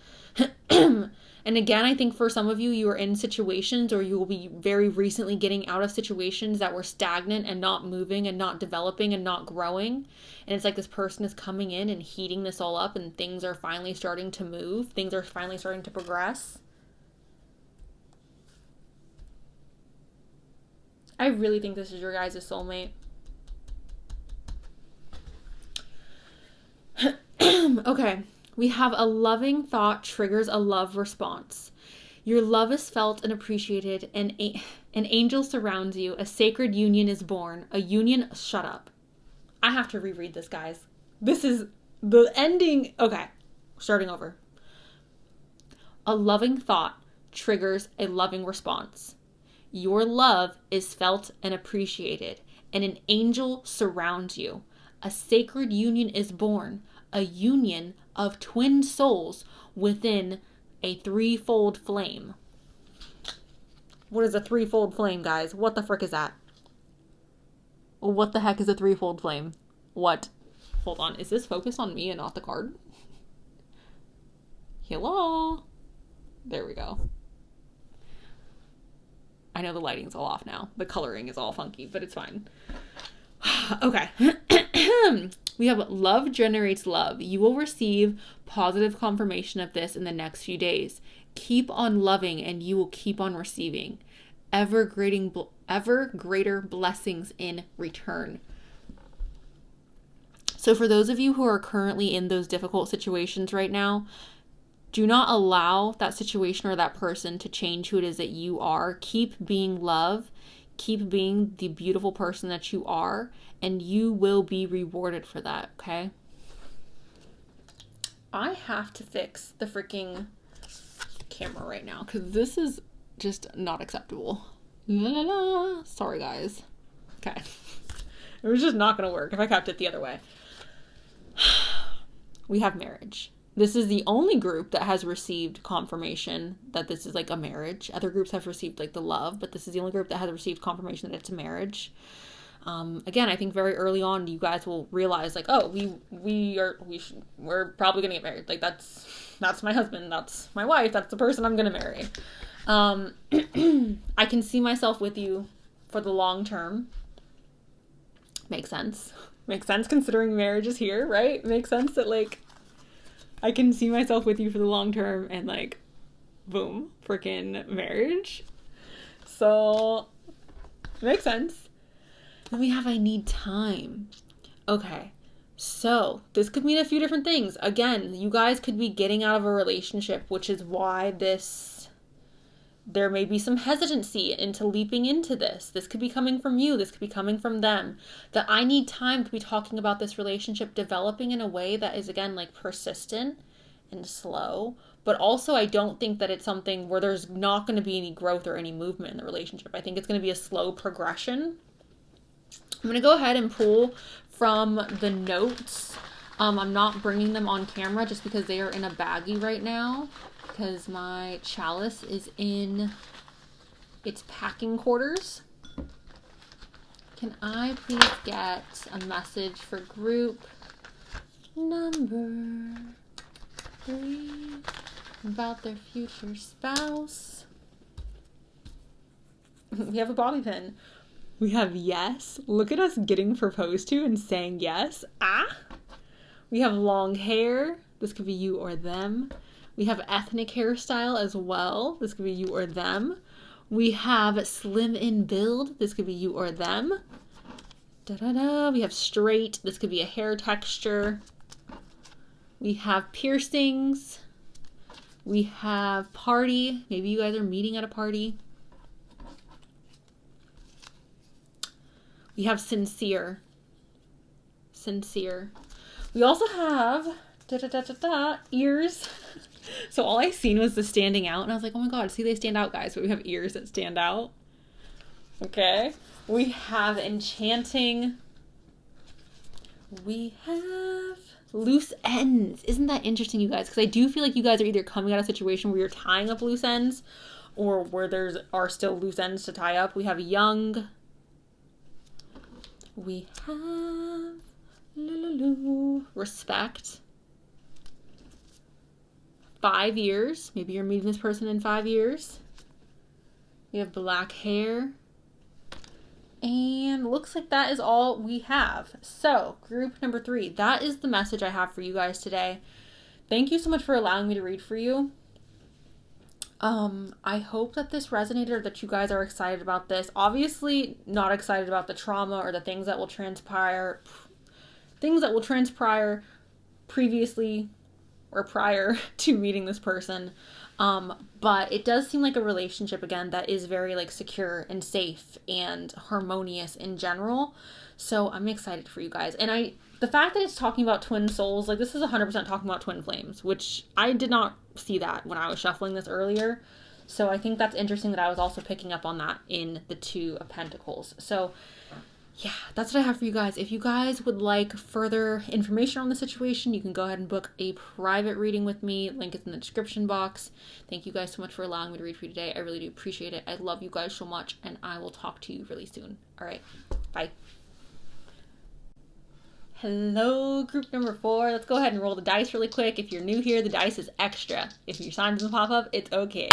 And again, I think for some of you, you are in situations or you will be very recently getting out of situations that were stagnant and not moving and not developing and not growing. And it's like this person is coming in and heating this all up and things are finally starting to move. Things are finally starting to progress. I really think this is your guys' soulmate. Okay, we have a loving thought triggers a love response. Your love is felt and appreciated, and an angel surrounds you. A sacred union is born. A union, shut up. I have to reread this, guys. This is the ending. Okay, starting over. A loving thought triggers a loving response. Your love is felt and appreciated, and an angel surrounds you. A sacred union is born. A union of twin souls within a threefold flame. What is a threefold flame, guys? What the frick is that? What the heck is a threefold flame? What? Hold on. Is this focused on me and not the card? Hello? There we go. I know the lighting's all off now. The coloring is all funky, but it's fine. Okay. We have love generates love. You will receive positive confirmation of this in the next few days. Keep on loving and you will keep on receiving ever greater blessings in return. So for those of you who are currently in those difficult situations right now, do not allow that situation or that person to change who it is that you are. Keep being love. Keep being the beautiful person that you are, and you will be rewarded for that, okay? I have to fix the freaking camera right now because this is just not acceptable. La la la. Sorry, guys. Okay. It was just not going to work if I kept it the other way. We have marriage. This is the only group that has received confirmation that this is like a marriage. Other groups have received like the love, but this is the only group that has received confirmation that it's a marriage. Again, I think very early on, you guys will realize like, oh, we're probably gonna get married. Like that's my husband, that's my wife, that's the person I'm gonna marry. I can see myself with you for the long term. Makes sense. Makes sense considering marriage is here, right? Makes sense that like I can see myself with you for the long term and like, boom, freaking marriage. So, makes sense. Then we have I need time. Okay, so this could mean a few different things. Again, you guys could be getting out of a relationship, which is why there may be some hesitancy into leaping into this. This could be coming from you. This could be coming from them. The I need time could be talking about this relationship developing in a way that is, again, like persistent and slow. But also, I don't think that it's something where there's not going to be any growth or any movement in the relationship. I think it's going to be a slow progression. I'm going to go ahead and pull from the notes. I'm not bringing them on camera just because they are in a baggie right now. Because my chalice is in its packing quarters. Can I please get a message for group number 3 about their future spouse? We have a bobby pin. We have yes. Look at us getting proposed to and saying yes. Ah. We have long hair. This could be you or them. We have ethnic hairstyle as well. This could be you or them. We have slim in build. This could be you or them. Da-da-da. We have straight. This could be a hair texture. We have piercings. We have party. Maybe you guys are meeting at a party. We have sincere. Sincere. We also have ears. So all I seen was the standing out, and I was like, oh my god, see, they stand out, guys. But we have ears that stand out. Okay. We have enchanting. We have loose ends. Isn't that interesting, you guys? Because I do feel like you guys are either coming out of a situation where you're tying up loose ends or where are still loose ends to tie up. We have young. We have respect. 5 years. Maybe you're meeting this person in 5 years. We have black hair. And looks like that is all we have. So, group number 3. That is the message I have for you guys today. Thank you so much for allowing me to read for you. I hope that this resonated, or that you guys are excited about this. Obviously, not excited about the trauma or the things that will transpire. Things that will transpire previously or prior to meeting this person. But it does seem like a relationship, again, that is very like secure and safe and harmonious in general. So I'm excited for you guys. And the fact that it's talking about twin souls, like this is 100% talking about twin flames, which I did not see that when I was shuffling this earlier. So I think that's interesting that I was also picking up on that in the 2 of Pentacles. So yeah, that's what I have for you guys. If you guys would like further information on the situation, you can go ahead and book a private reading with me. Link is in the description box. Thank you guys so much for allowing me to read for you today. I really do appreciate it. I love you guys so much, and I will talk to you really soon. All right, bye. Hello, group number 4. Let's go ahead and roll the dice really quick. If you're new here, the dice is extra. If your sign doesn't pop up, it's okay.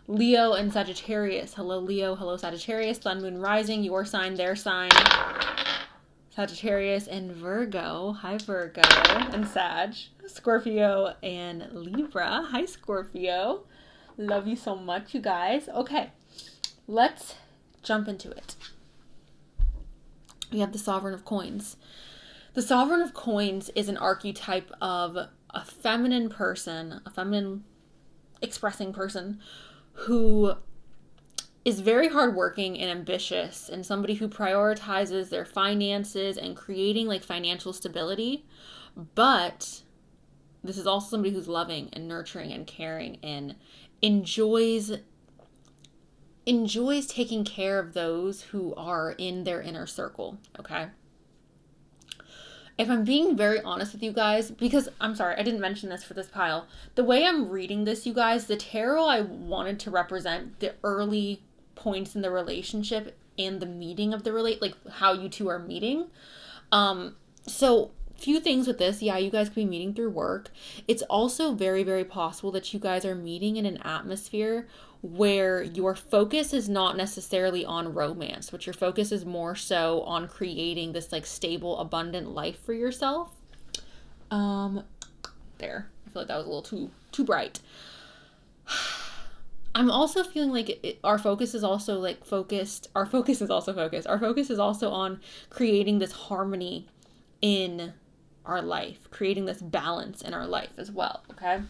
Leo and Sagittarius. Hello, Leo. Hello, Sagittarius. Sun, Moon, Rising. Your sign, their sign. Sagittarius and Virgo. Hi, Virgo. And Sag. Scorpio and Libra. Hi, Scorpio. Love you so much, you guys. Okay, let's jump into it. We have the Sovereign of Coins. The Sovereign of Coins is an archetype of a feminine person, a feminine expressing person who is very hardworking and ambitious, and somebody who prioritizes their finances and creating like financial stability. But this is also somebody who's loving and nurturing and caring and enjoys taking care of those who are in their inner circle, okay? If I'm being very honest with you guys, because I'm sorry, I didn't mention this for this pile. The way I'm reading this, you guys, the tarot I wanted to represent the early points in the relationship and the meeting of the like how you two are meeting. So few things with this. Yeah, you guys could be meeting through work. It's also very, very possible that you guys are meeting in an atmosphere where your focus is not necessarily on romance, but your focus is more so on creating this like stable, abundant life for yourself. There. I feel like that was a little too bright. I'm also feeling like our focus is also like focused. Our focus is also focused. Our focus is also on creating this harmony in our life, creating this balance in our life as well, okay?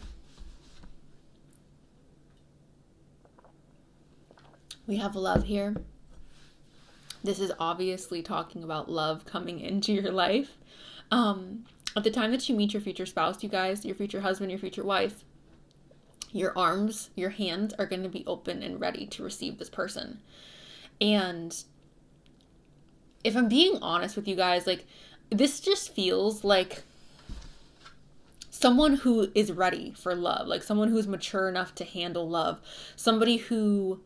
We have love here. This is obviously talking about love coming into your life. At the time that you meet your future spouse, you guys, your future husband, your future wife, your arms, your hands are going to be open and ready to receive this person. And if I'm being honest with you guys, like, this just feels like someone who is ready for love, like someone who's mature enough to handle love, somebody who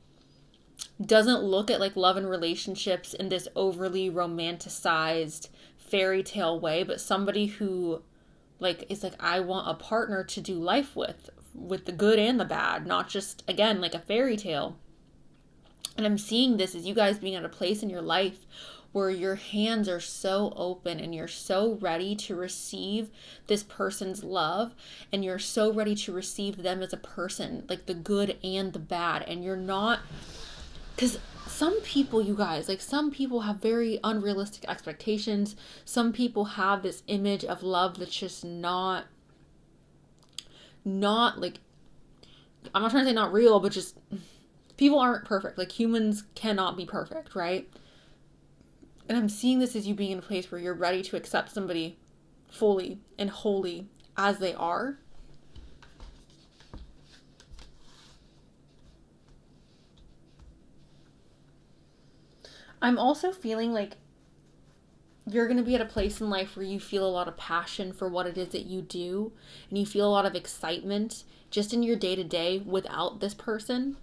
doesn't look at like love and relationships in this overly romanticized fairy tale way, but somebody who like is like, I want a partner to do life with the good and the bad, not just, again, like a fairy tale. And I'm seeing this as you guys being at a place in your life where your hands are so open and you're so ready to receive this person's love, and you're so ready to receive them as a person, like the good and the bad. And you're not, because some people, you guys, like some people have very unrealistic expectations. Some people have this image of love that's just not like, I'm not trying to say not real, but just people aren't perfect. Like humans cannot be perfect, right? And I'm seeing this as you being in a place where you're ready to accept somebody fully and wholly as they are. I'm also feeling like you're going to be at a place in life where you feel a lot of passion for what it is that you do, and you feel a lot of excitement just in your day-to-day without this person.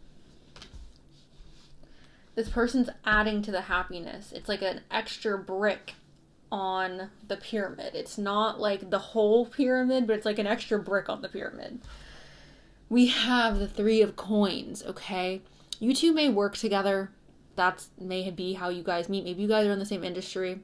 This person's adding to the happiness. It's like an extra brick on the pyramid. It's not like the whole pyramid, but it's like an extra brick on the pyramid. We have the Three of Coins, okay? You two may work together. That may be how you guys meet. Maybe you guys are in the same industry.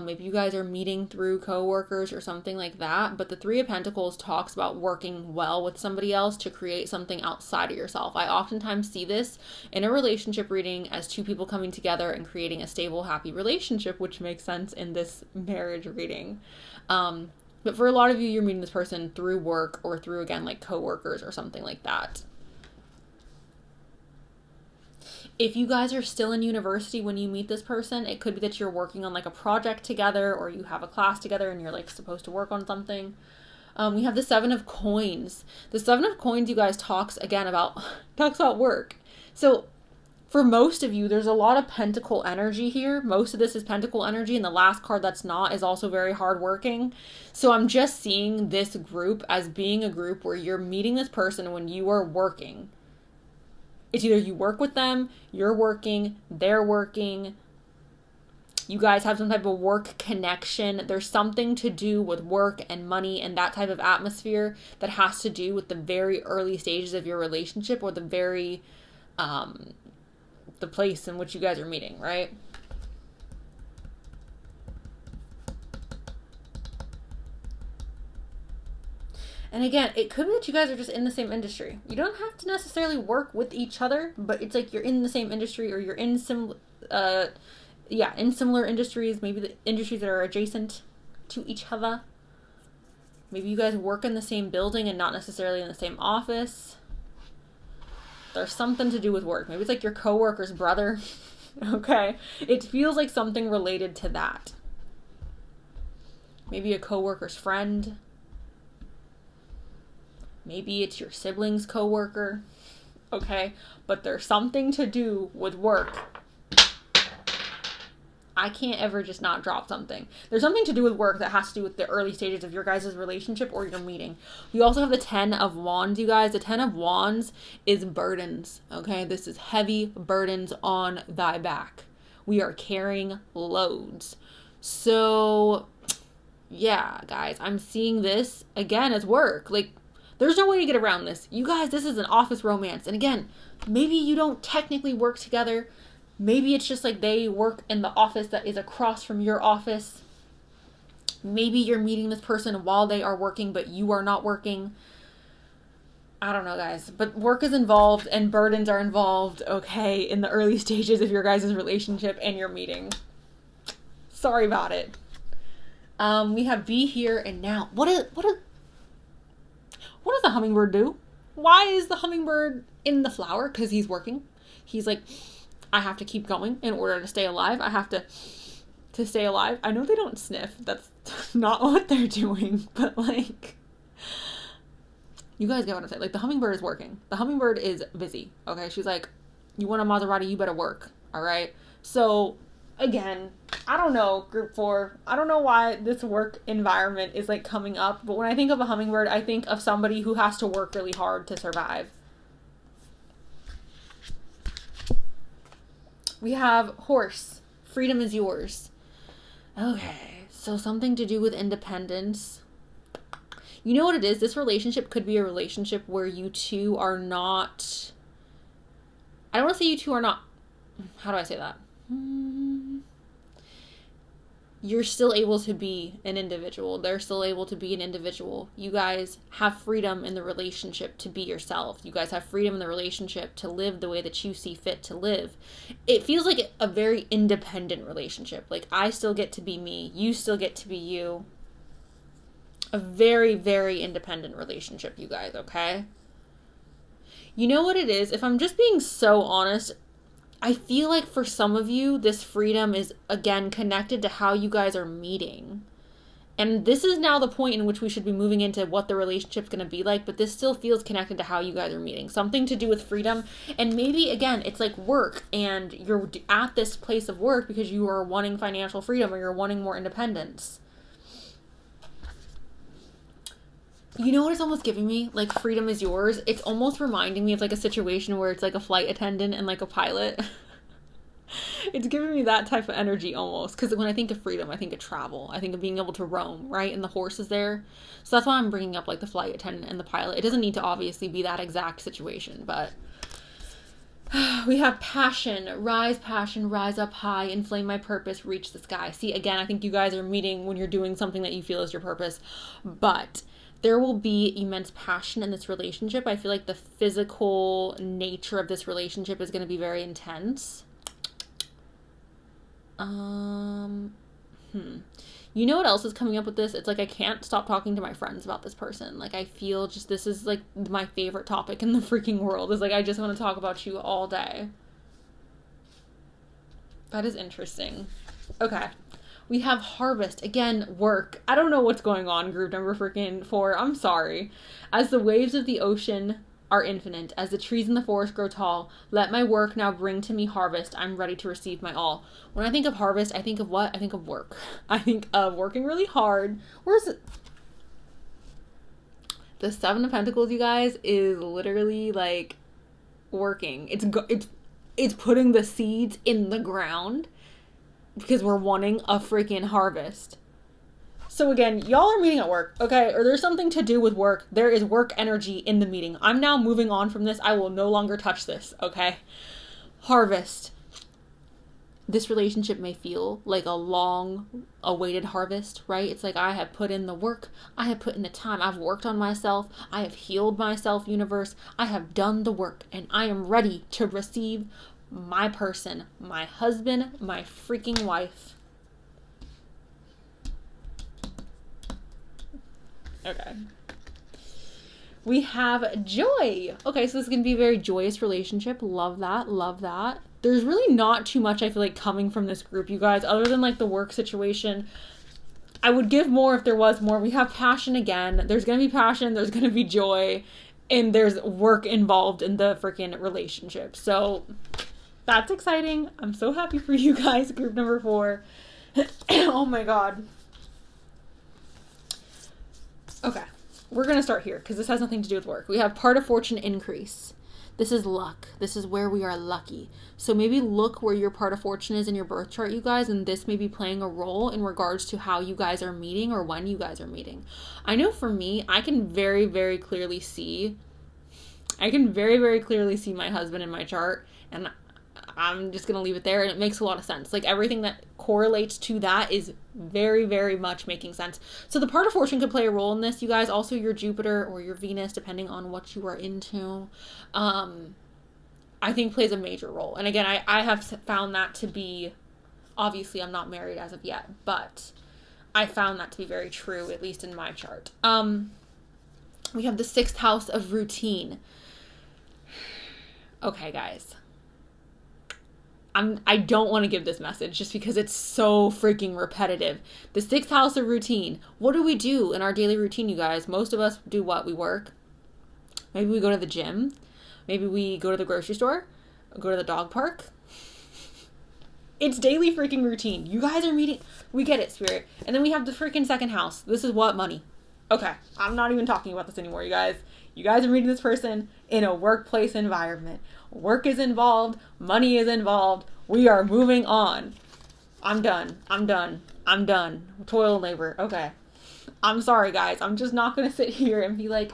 Maybe you guys are meeting through coworkers or something like that. But the Three of Pentacles talks about working well with somebody else to create something outside of yourself. I oftentimes see this in a relationship reading as two people coming together and creating a stable, happy relationship, which makes sense in this marriage reading. But for a lot of you, you're meeting this person through work or through, again, like coworkers or something like that. If you guys are still in university when you meet this person, it could be that you're working on like a project together, or you have a class together and you're like supposed to work on something. We have the Seven of Coins. The Seven of Coins, you guys, talks about work. So for most of you, there's a lot of pentacle energy here. Most of this is pentacle energy, and the last card that's not is also very hardworking. So I'm just seeing this group as being a group where you're meeting this person when you are working. It's either you work with them, you're working, they're working, you guys have some type of work connection. There's something to do with work and money and that type of atmosphere that has to do with the very early stages of your relationship, or the very, the place in which you guys are meeting, right? And again, it could be that you guys are just in the same industry. You don't have to necessarily work with each other, but it's like you're in the same industry, or you're in similar industries, maybe the industries that are adjacent. to each other. Maybe you guys work in the same building and not necessarily in the same office. There's something to do with work. Maybe it's like your coworker's brother. Okay. It feels like something related to that. Maybe a coworker's friend. Maybe it's your sibling's coworker. Okay. But there's something to do with work. I can't ever just not drop something. There's something to do with work that has to do with the early stages of your guys' relationship or your meeting. We also have the 10 of Wands, you guys. The 10 of Wands is burdens, okay? This is heavy burdens on thy back. We are carrying loads. So, yeah, guys, I'm seeing this, again, as work. Like, there's no way to get around this. You guys, this is an office romance. And again, maybe you don't technically work together. Maybe it's just like they work in the office that is across from your office. Maybe you're meeting this person while they are working, but you are not working. I don't know, guys. But work is involved and burdens are involved, okay, in the early stages of your guys' relationship and your meeting. Sorry about it. We have be here and now. What does the hummingbird do? Why is the hummingbird in the flower? Because he's working. He's like, I have to keep going in order to stay alive. I have to stay alive. I know they don't sniff. That's not what they're doing. But, like, you guys get what I'm saying. Like, the hummingbird is working. The hummingbird is busy. Okay? She's like, you want a Maserati, you better work. All right? So, again, I don't know, group 4. I don't know why this work environment is, like, coming up. But when I think of a hummingbird, I think of somebody who has to work really hard to survive. We have horse. Freedom is yours. Okay, so something to do with independence. You know what it is? This relationship could be a relationship where you two are not... I don't want to say you two are not... How do I say that? You're still able to be an individual. They're still able to be an individual. You guys have freedom in the relationship to be yourself. You guys have freedom in the relationship to live the way that you see fit to live. It feels like a very independent relationship. Like, I still get to be me. You still get to be you. A very, very independent relationship, you guys, okay? You know what it is? If I'm just being so honest, I feel like for some of you, this freedom is, again, connected to how you guys are meeting. And this is now the point in which we should be moving into what the relationship's going to be like, but this still feels connected to how you guys are meeting. Something to do with freedom. And maybe, again, it's like work, and you're at this place of work because you are wanting financial freedom or you're wanting more independence. You know what it's almost giving me? Like, freedom is yours. It's almost reminding me of, like, a situation where it's, like, a flight attendant and, like, a pilot. It's giving me that type of energy almost. Because when I think of freedom, I think of travel. I think of being able to roam, right? And the horse is there. So that's why I'm bringing up, like, the flight attendant and the pilot. It doesn't need to obviously be that exact situation, but... We have passion, rise up high, inflame my purpose, reach the sky. See, again, I think you guys are meeting when you're doing something that you feel is your purpose, but... There will be immense passion in this relationship. I feel like the physical nature of this relationship is going to be very intense. You know what else is coming up with this? It's like I can't stop talking to my friends about this person. Like, I feel just this is like my favorite topic in the freaking world. Is like I just want to talk about you all day. That is interesting. Okay. We have harvest. Again, work. I don't know what's going on, group number freaking 4. I'm sorry. As the waves of the ocean are infinite, as the trees in the forest grow tall, let my work now bring to me harvest. I'm ready to receive my all. When I think of harvest, I think of what? I think of work. I think of working really hard. Where's it? The 7 of Pentacles, you guys, is literally like working. It's putting the seeds in the ground. Because we're wanting a freaking harvest. So again, y'all are meeting at work, okay? Or there's something to do with work. There is work energy in the meeting. I'm now moving on from this. I will no longer touch this, okay? Harvest. This relationship may feel like a long awaited harvest, right? It's like I have put in the work. I have put in the time. I've worked on myself. I have healed myself, universe. I have done the work. And I am ready to receive my person, my husband, my freaking wife. Okay. We have joy. Okay, so this is going to be a very joyous relationship. Love that. Love that. There's really not too much, I feel like, coming from this group, you guys, other than, like, the work situation. I would give more if there was more. We have passion again. There's going to be passion. There's going to be joy. And there's work involved in the freaking relationship. So that's exciting. I'm so happy for you guys. Group number 4. Oh my God. Okay. We're going to start here because this has nothing to do with work. We have part of fortune increase. This is luck. This is where we are lucky. So maybe look where your part of fortune is in your birth chart, you guys, and this may be playing a role in regards to how you guys are meeting or when you guys are meeting. I know for me, I can very, very clearly see my husband in my chart, and I'm just going to leave it there, and it makes a lot of sense. Like, everything that correlates to that is very, very much making sense. So the part of fortune could play a role in this, you guys. Also, your Jupiter or your Venus, depending on what you are into, I think plays a major role. And again, I have found that to be, obviously, I'm not married as of yet, but I found that to be very true, at least in my chart. We have the 6th house of routine. Okay, guys. I don't want to give this message just because it's so freaking repetitive. The 6th house of routine. What do we do in our daily routine, you guys? Most of us do what? We work. Maybe we go to the gym. Maybe we go to the grocery store. Go to the dog park. It's daily freaking routine. You guys are meeting. We get it, Spirit. And then we have the freaking 2nd house. This is what? Money. Okay. I'm not even talking about this anymore, you guys. You guys are meeting this person in a workplace environment. Work is involved. Money is involved. We are moving on. I'm done. Toil and labor. Okay. I'm sorry, guys. I'm just not going to sit here and be like,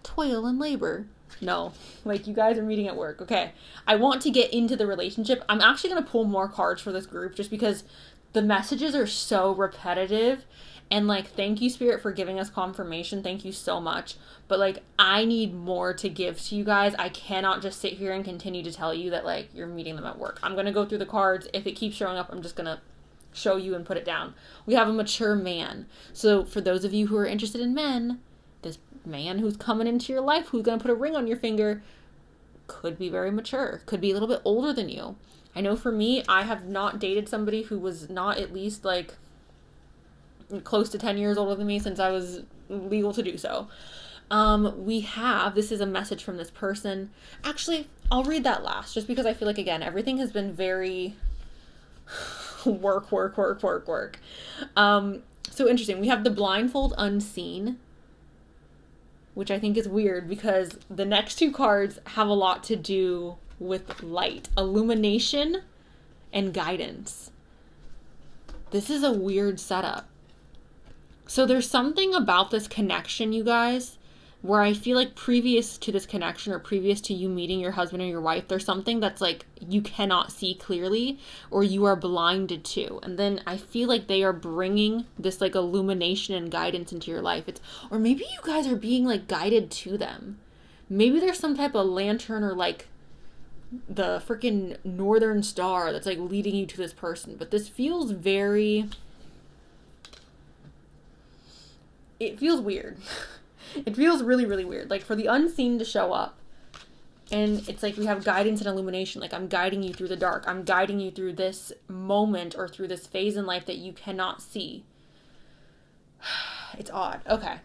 toil and labor. No. Like, you guys are meeting at work. Okay. I want to get into the relationship. I'm actually going to pull more cards for this group just because the messages are so repetitive. And, like, thank you, Spirit, for giving us confirmation. Thank you so much. But, like, I need more to give to you guys. I cannot just sit here and continue to tell you that, like, you're meeting them at work. I'm going to go through the cards. If it keeps showing up, I'm just going to show you and put it down. We have a mature man. So, for those of you who are interested in men, this man who's coming into your life, who's going to put a ring on your finger, could be very mature. Could be a little bit older than you. I know for me, I have not dated somebody who was not at least, like, close to 10 years older than me since I was legal to do so. This is a message from this person. Actually, I'll read that last just because I feel like, again, everything has been very work. So interesting. We have the blindfold unseen, which I think is weird because the next 2 cards have a lot to do with light, illumination, and guidance. This is a weird setup. So there's something about this connection, you guys, where I feel like previous to this connection or previous to you meeting your husband or your wife, there's something that's like you cannot see clearly or you are blinded to. And then I feel like they are bringing this like illumination and guidance into your life. Or maybe you guys are being like guided to them. Maybe there's some type of lantern or like the freaking northern star that's like leading you to this person. But this feels it feels weird. It feels really, really weird. Like for the unseen to show up. And it's like we have guidance and illumination. Like I'm guiding you through the dark. I'm guiding you through this moment or through this phase in life that you cannot see. It's odd. Okay.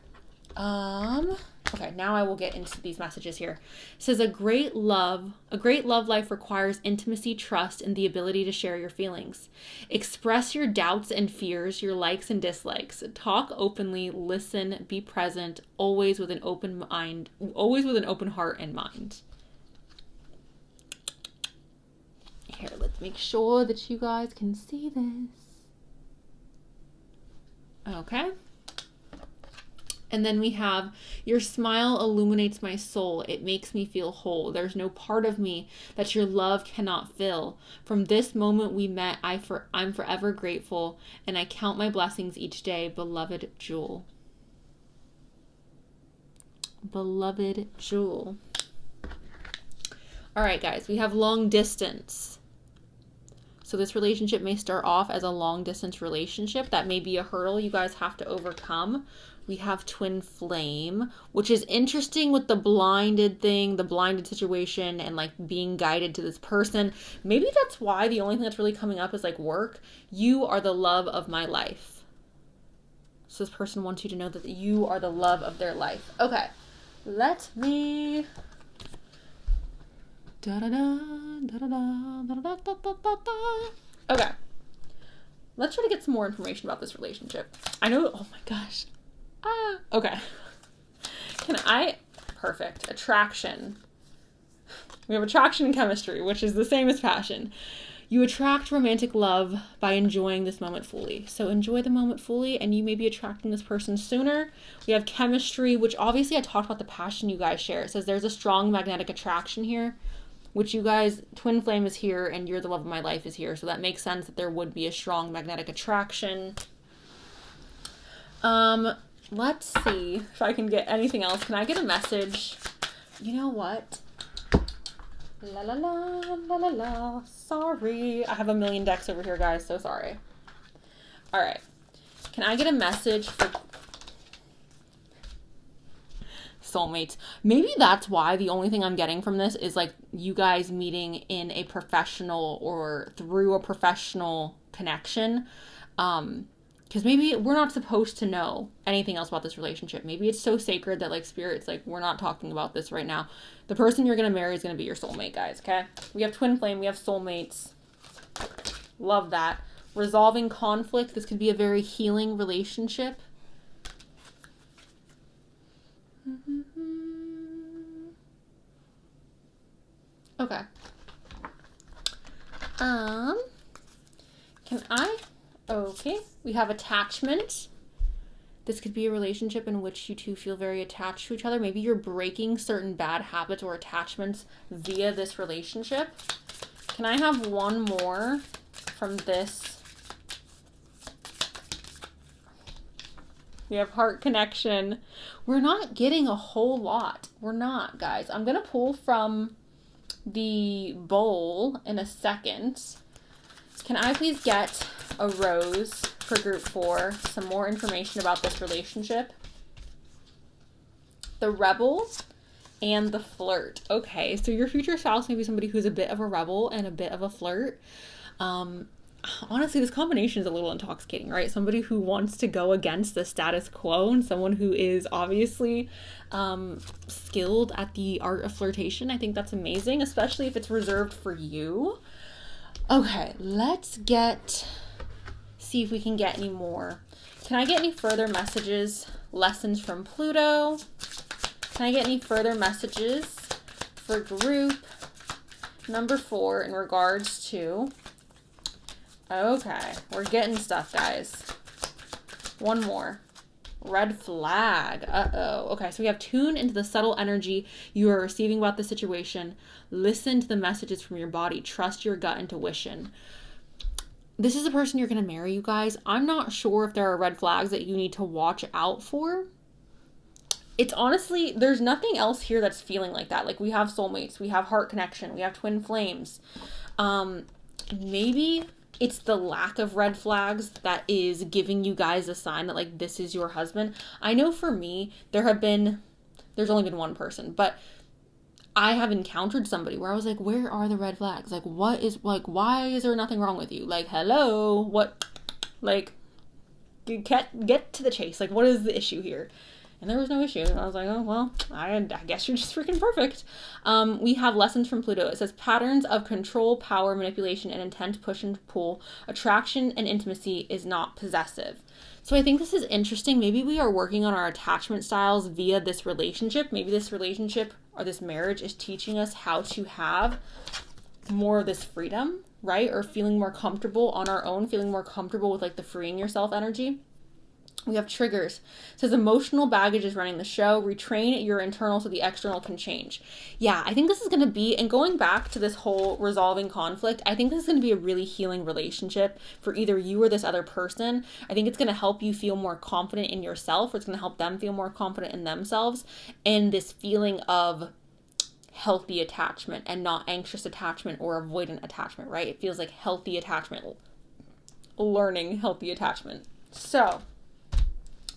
Okay, now I will get into these messages here. It says a great love life requires intimacy, trust, and the ability to share your feelings. Express your doubts and fears, your likes and dislikes. Talk openly, listen, be present, always with an open heart and mind. Here, let's make sure that you guys can see this. Okay. And then we have, your smile illuminates my soul. It makes me feel whole. There's no part of me that your love cannot fill. From this moment we met, I'm forever grateful, and I count my blessings each day, beloved Jewel. Beloved Jewel. All right, guys, we have long distance. So this relationship may start off as a long distance relationship. That may be a hurdle you guys have to overcome. We have twin flame, which is interesting with the blinded thing, the blinded situation, and like being guided to this person. Maybe that's why the only thing that's really coming up is like work. You are the love of my life. So this person wants you to know that you are the love of their life. Okay, let me... Okay, let's try to get some more information about this relationship. I know, oh my gosh. Okay. Perfect. Attraction. We have attraction and chemistry, which is the same as passion. You attract romantic love by enjoying this moment fully. So enjoy the moment fully, and you may be attracting this person sooner. We have chemistry, which obviously I talked about the passion you guys share. It says there's a strong magnetic attraction here, which you guys, twin flame is here, and you're the love of my life is here. So that makes sense that there would be a strong magnetic attraction. Let's see if I can get anything else. Can I get a message? You know what? La la la la la la. Sorry. I have a million decks over here, guys. So sorry. All right. Can I get a message for soulmates? Maybe that's why the only thing I'm getting from this is like you guys meeting in a professional or through a professional connection. Because maybe we're not supposed to know anything else about this relationship. Maybe it's so sacred that like spirit's like, we're not talking about this right now. The person you're going to marry is going to be your soulmate, guys, okay? We have twin flame. We have soulmates. Love that. Resolving conflict. This could be a very healing relationship. Okay. Okay, we have attachment. This could be a relationship in which you two feel very attached to each other. Maybe you're breaking certain bad habits or attachments via this relationship. Can I have one more from this? We have heart connection. We're not getting a whole lot. We're not, guys. I'm going to pull from the bowl in a second. Can I please get a rose for group 4, some more information about this relationship? The rebel and the flirt. Okay, so your future spouse may be somebody who's a bit of a rebel and a bit of a flirt. Honestly, this combination is a little intoxicating, right? Somebody who wants to go against the status quo and someone who is obviously skilled at the art of flirtation. I think that's amazing, especially if it's reserved for you. Okay, let's see if we can get any more. Can I get any further messages? Lessons from Pluto. Can I get any further messages for group number 4 in regards to... Okay, we're getting stuff, guys. One more. Red flag. Uh-oh. Okay, so we have tune into the subtle energy you are receiving about the situation. Listen to the messages from your body. Trust your gut intuition. This is the person you're going to marry, you guys. I'm not sure if there are red flags that you need to watch out for. It's honestly, there's nothing else here that's feeling like that. Like we have soulmates, we have heart connection, we have twin flames. Maybe it's the lack of red flags that is giving you guys a sign that like this is your husband. I know for me, there's only been one person, but I have encountered somebody where I was like, where are the red flags? Like, why is there nothing wrong with you? Like, hello, what, like, you get to the chase. Like, what is the issue here? And there was no issue. And I was like, oh, well, I guess you're just freaking perfect. We have lessons from Pluto. It says patterns of control, power, manipulation, and intent, push and pull. Attraction and intimacy is not possessive. So I think this is interesting. Maybe we are working on our attachment styles via this relationship. Maybe this relationship or this marriage is teaching us how to have more of this freedom, right? Or feeling more comfortable on our own, feeling more comfortable with like the freeing yourself energy. We have triggers. It says emotional baggage is running the show. Retrain your internal so the external can change. Yeah, I think this is going to be, and going back to this whole resolving conflict, I think this is going to be a really healing relationship for either you or this other person. I think it's going to help you feel more confident in yourself, or it's going to help them feel more confident in themselves. And this feeling of, healthy attachment and not anxious attachment or avoidant attachment, right? It feels like healthy attachment, learning healthy attachment. So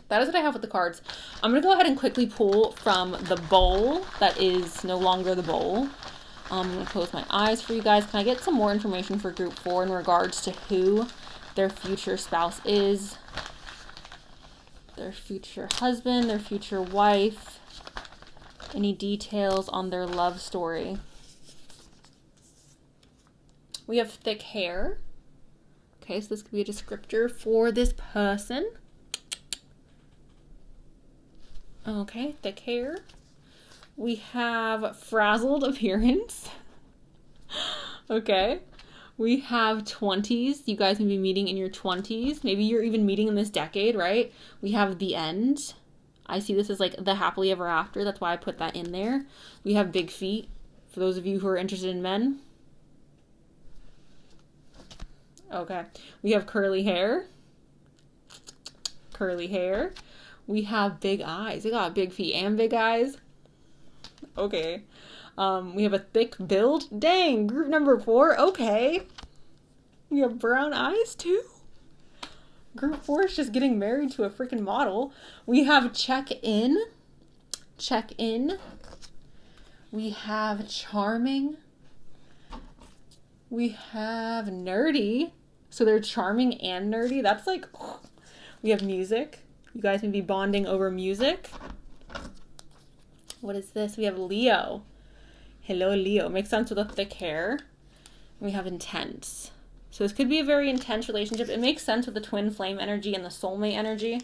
that is what I have with the cards. I'm going to go ahead and quickly pull from the bowl that is no longer the bowl. I'm going to close my eyes for you guys. Can I get some more information for group 4 in regards to who their future spouse is? Their future husband, their future wife. Any details on their love story? We have thick hair. Okay, so this could be a descriptor for this person. Okay, thick hair. We have frazzled appearance. Okay. We have 20s. You guys may be meeting in your 20s. Maybe you're even meeting in this decade, right? We have the end. I see this as like the happily ever after. That's why I put that in there. We have big feet. For those of you who are interested in men. Okay. We have curly hair. Curly hair. We have big eyes. They got big feet and big eyes. Okay. We have a thick build. Dang, group number 4. Okay. We have brown eyes too. Group 4 is just getting married to a freaking model. We have check-in. Check-in. We have charming. We have nerdy. So they're charming and nerdy. That's like, oh. We have music. You guys may be bonding over music. What is this? We have Leo. Hello, Leo. Makes sense with the thick hair. We have intense. So this could be a very intense relationship. It makes sense with the twin flame energy and the soulmate energy.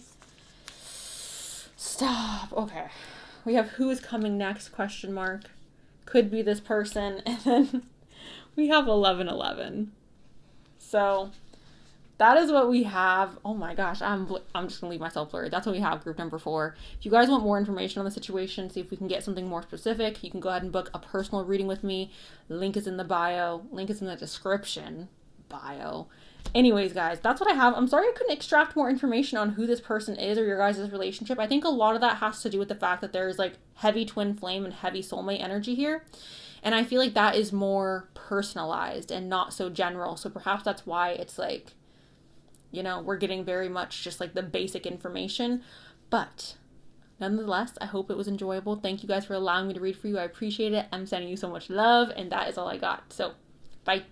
Stop. Okay. We have who is coming next, question mark. Could be this person. And then we have 1111. So that is what we have. Oh my gosh, I'm just going to leave myself blurred. That's what we have, group number 4. If you guys want more information on the situation, see if we can get something more specific, you can go ahead and book a personal reading with me. Link is in the bio. Link is in the description. Bio. Anyways, guys, that's what I have. I'm sorry I couldn't extract more information on who this person is or your guys' relationship. I think a lot of that has to do with the fact that there's like heavy twin flame and heavy soulmate energy here. And I feel like that is more personalized and not so general. So perhaps that's why it's like, you know, we're getting very much just like the basic information. But nonetheless, I hope it was enjoyable. Thank you guys for allowing me to read for you. I appreciate it. I'm sending you so much love. And that is all I got. So, bye.